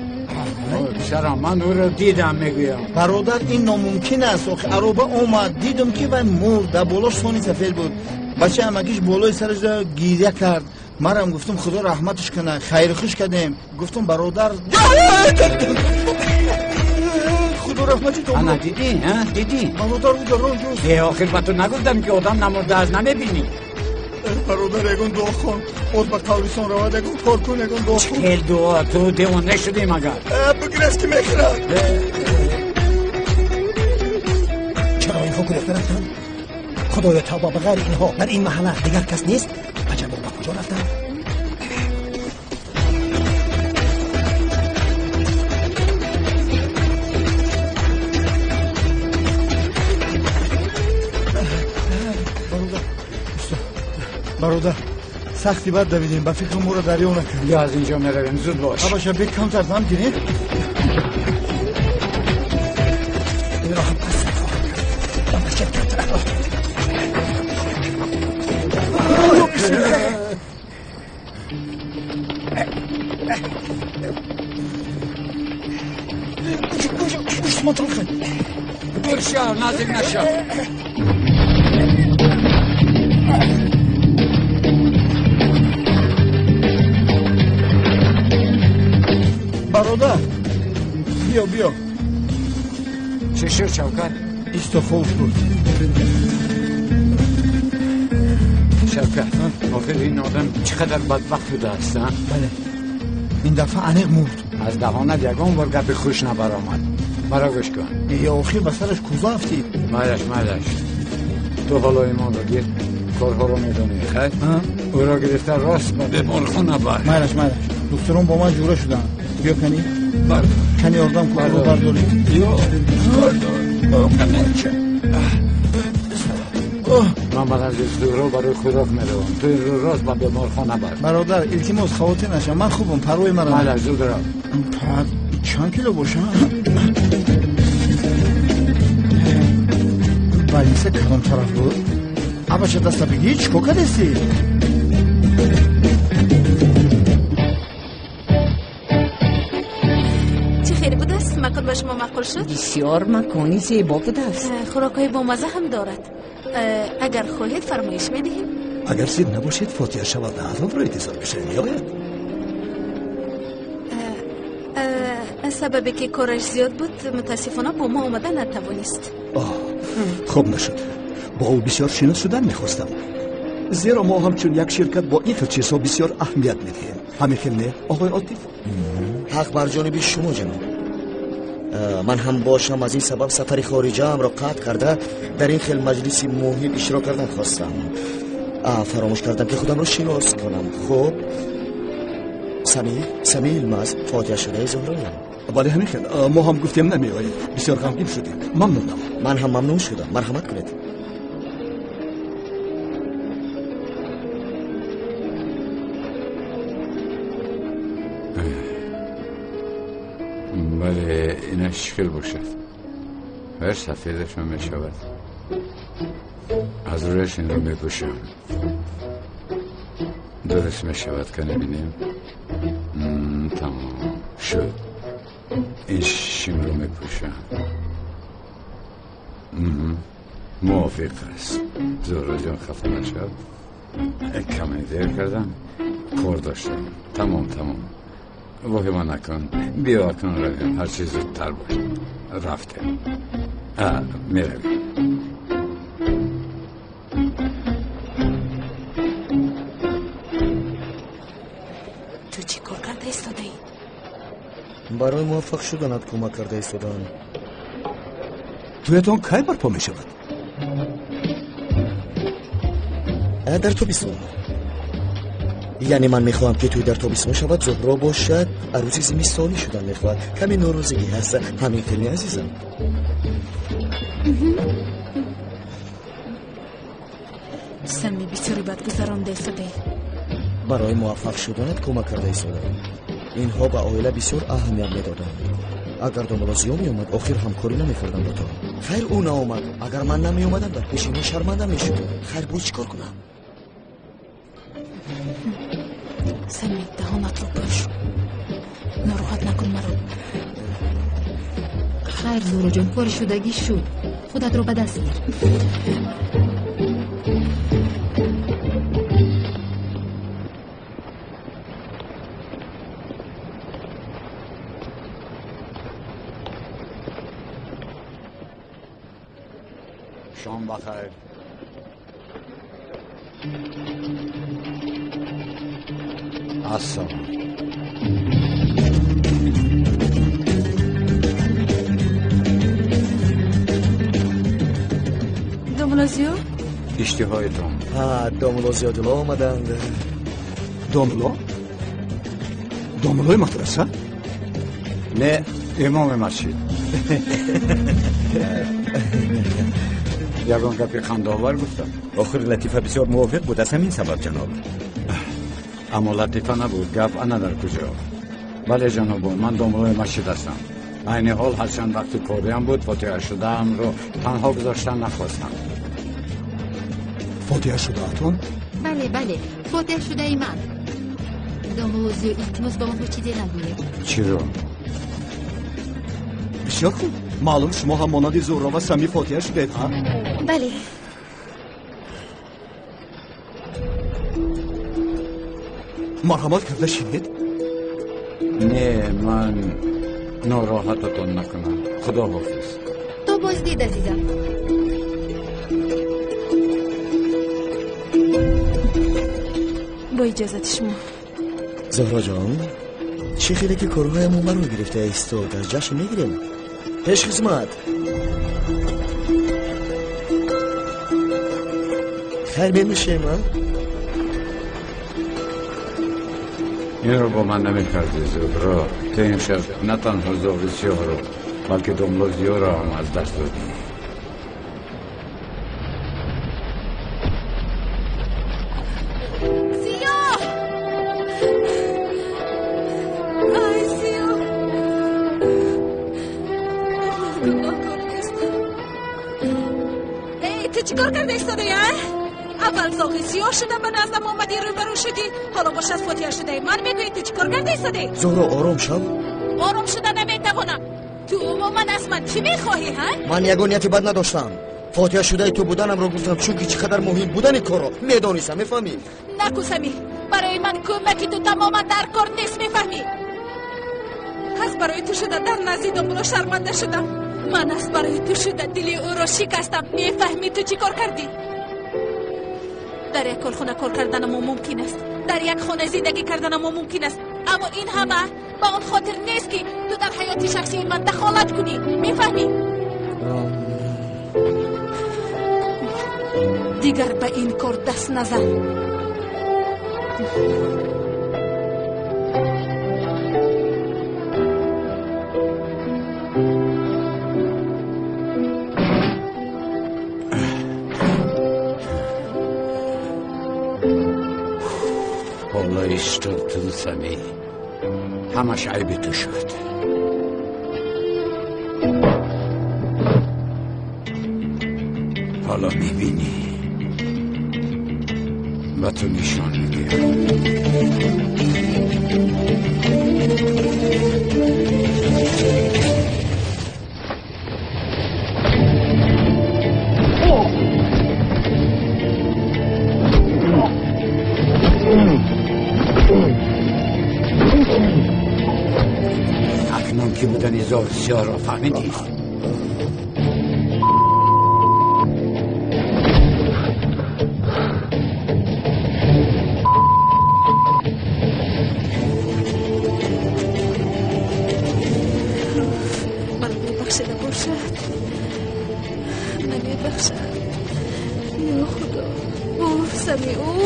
چرا من او را دیدم میگویم. برادر این ناممکن است. عروبه اومد دیدم که وای مرد. در بالاش سونی سفید بود. بچه همگیش بالای سرش گیریه کرد. مرم گفتم خدا رحمتش کنه. خیر خوش کردیم. گفتم برادر خدا رحمتی تو. انا دیدی؟ دیدی؟ برادر او در راه جوست. آخر با تو نگفتم که آدم نمرده از نمیبینی. برادر اگون دعا خون. خود با قبرستان رواد اگون کار کن اگون دعا خون. چکل دعا تو دیوانه شدی مگر؟ بگیر از که میخرد. چرا اینها گرفته رفتن؟ خدایا تا با بغیر اینها در این محله دیگر کس نیست؟ عجب با کجا رفتن؟ برادر سختی بد دویدیم. با فکر مورا دریا نکن. یا از اینجا میرویم زود باش. باشه بیت کم تردم گیرید. این راه هم پس با مسجد کم طرف راه. برشا نازل نشا. برادر بیا چه شد شوکت؟ ایستا خوف بود. شوکت آخر این آدم چقدر بدبخت بوده است؟ بله این دفعه عمیق مرد. از دهانت یگان بار گپ خوش نبرآمد. مرا گوش کن. یا آخر به سرش کوزه افتید. مالش تو حالا ایمان رو گیر، کارها رو میدونی خیر؟ او را گرفته راست به بیمارخانه بر. مالش دکتران با من جوره شدن. بیا کنی کنی آردم کن رو بردارید. من بعد از رو برای خوراک میروم. تو این رو راست به بیمارخانه بر. برادر التماس خواهی نشم. من خوبم پروی مرا. مالش زود رو. چند کیلو باشم؟ بالیسه کدام طرف بود؟ اما چه دسته بگی چکو کدستی؟ چه خیلی بود است؟ مکان با شما معقول شد؟ بسیار مکانی زیبا بود است. خوراکای با مزه هم دارد. اگر خواهید فرمایش میدهیم. اگر سید نباشید فاتحه شود اعظم را انتظار بشه میآید. سببی که کارش زیاد بود متاسفانه با ما اومدن نتوانست. خوب نشد. با او بسیار شناس شدن میخواستم، زیرا ما همچون یک شرکت با این خیل چیزها بسیار اهمیت میدهیم. همین خیل نه آقای عاطف؟ حق بر جانب شما جناب. من هم باشم از این سبب سفر خارجه هم را قطع کرده در این خیل مجلسی مهم اشتراک کردن خواستم. فراموش کردم که خودم را شناس کنم. خب سمیل ماز فاتحه شده زهرایم. بله همین خیل ما هم گفتیم نمی آید. بسیار غمگین شدیم. ممنونم. من هم ممنون شدم. مرحمت کنید. بله اینش خیل باشد. هر سفیدش هم میشود. از رویش این رو میپوشم. درست میشود که نبینیم. تمام شد. این شیم رو میپوشم. موافق است. زهرا جان خفه نشد. کمی دیر کردم. کار داشتم. تمام وحیما نکن. بیا اکنون رویم. هر چیز زودتر باش. رفته میرویم. تو چی کار کرده ایستاده ای؟ برای موفق شدنت کمک کرده ایستادم. تویتان کی برپا می شود؟ در تابستان. یعنی من میخواهم که توی در تابستان شود زهرا باشد. عروسی زمستانی شدن میخواهد. کمی ناراضگی هست. همین خیلی عزیزم. سمی بسیاری بد گذرانده ایستاده. برای موفق شدنت کمک کرده ایستادم. اینها به عائله بسیار اهمیت میدادن. اگر داملازیو می اومد آخر همکاری نمیکردم با تو. خیر او ناامد. اگر من نمی اومدم در پیش اینو شرمنده میشدم. خیر بود چیکار کنم؟ سمی دهانت رو باش. ناراحت نکن مرا. خیر زهرا جان کار شدگی شد. خودت رو به دست گیر. شام بخیر. السلام. داملازیو؟ اشتهایتون. داملازیو جلو آمدند. داملوی مدرسه؟ نه امام مسجد. یگان گپی خنده‌آور گفتم. آخر لطیفه بسیار موافق بود از همین سبب جناب. اما لطیفه نبود. گپ انا در کجا؟ بله جناب من داملوی مسجد هستم. عین حال هر چند وقتی کاریم بود فاتحه شده‌ام رو تنها گذاشتن نخواستم. فاتحه شده‌تون؟ بله فاتحه شده ای من. داملازیو التماس با من چیزی نگویه. چی رو؟ بسیار خوب. معلوم شما هم مانند زهرا و سمی فاتحه شدید ها؟ بله. مرحمت کرده شدید؟ نه من ناراحتتون نکنم. خدا حافظ. تو بازدید عزیزم. با اجازت شما. زهرا جان چی خیلی که کارهایمون من رو گرفته ایستو در جشن نگیریم. پیش خدمت. خیر بمیشه ما؟ این رو با من نمی کردی زهرا. تو این شب نه تنها زاغ سیاه رو بلکه دملازی‌ها رو هم از دست دادی. چیکار کرده ایستاده یه؟ اول زاغی سیاه شدم به نزدم آمدی روبرو شدی حالا باش از فاتحه شده من میگویی تو چیکار کرده ایستاده؟ زهرا آرام شو. آرام شدن نمیتوانم. تو عموما از من چی میخواهی ها؟ من یگانیتی بد نداشتم. فاتحه شده تو بودنم رو گفتم چون که چقدر مهم بودن کارو میدونستم. میفهمی؟ نکوسمی برای من کمکی تو تماما در کار نیست. میفهمی؟ از برای تو شده در نزدیدم بلو شرمنده شدم. من از برای تو شده دلی او رو شکستم. میفهمی تو چی کار کردی؟ در یک خونه کار کردن ما ممکن است. در یک خانه زندگی کردن ما ممکن است. اما این همه با اون خاطر نیست که تو در حیات شخصی من دخالت کنی. میفهمی؟ دیگر به این کار دست نزن. حالا اشتاد تو سمی همش عیب تو شد. حالا میبینی و تو نشان میدیم. اکنون که بودن زاغ سیاه را فهمیدی؟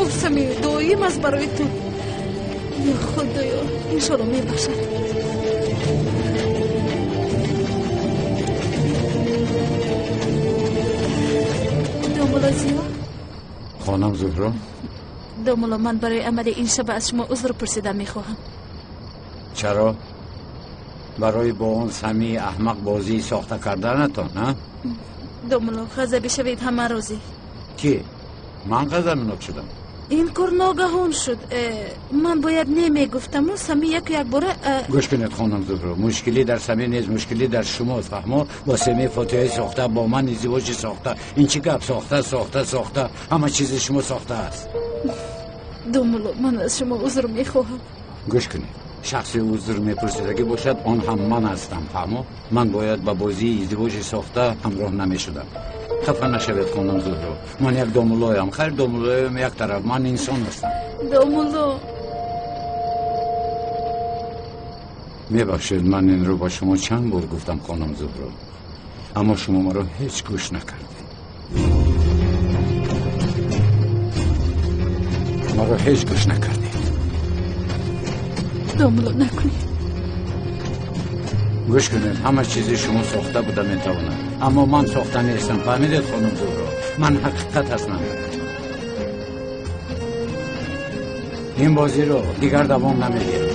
سمی دایم از برای تو. یا خدایا انشالله میبخشد. دامولا زیا خانم زهرا دامولا من برای عمل این شب از شما عذر پرسیدن میخواهم. چرا؟ برای با اون سمی احمق بازی ساخته کردنتان ها؟ دامولا غضبی شوید همه روزی. کی؟ من غضبناک شدم. این کار ناگهان شد. من باید نمیگفتم. سمی یک باره گوش کنید خانم زهرا. مشکلی در سمی نیست، مشکلی در شماست. فهمو؟ با سمی فاتحه ساخته، با من ازدواج ساخته. این چی گپ ساخته همه چیز شما ساخته است. دامولا من از شما عذر میخواهم. گوش کنید شخصی عذر میپرسیدگی باشد آن هم من هستم. فهمو؟ من باید با بازی ازدواج ساخته همراه نمیشدم. خفه نشوید خانم زهرا. من یک دامولایم. خیر دامولایم یک طرف. من انسان هستم. دامولا میبخشید من این رو با شما چند بار گفتم خانم زهرا، اما شما ما رو هیچ گوش نکردید. ما رو هیچ گوش نکردید. دامولا نکنید. گوش کنید همه چیزی شما ساخته بوده میتونه، اما من ساخته نیستم. فهمیدید خانم زهرا؟ من حقیقت هستم. این بازی رو دیگر دوام نمیدیم.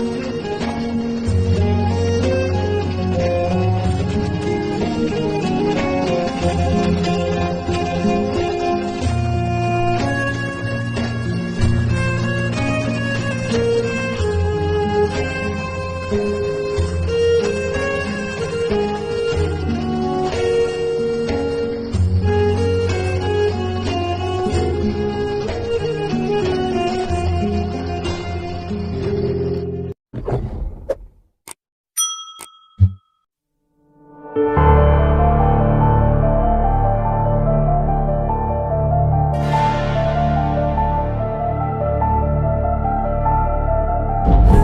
میکنم.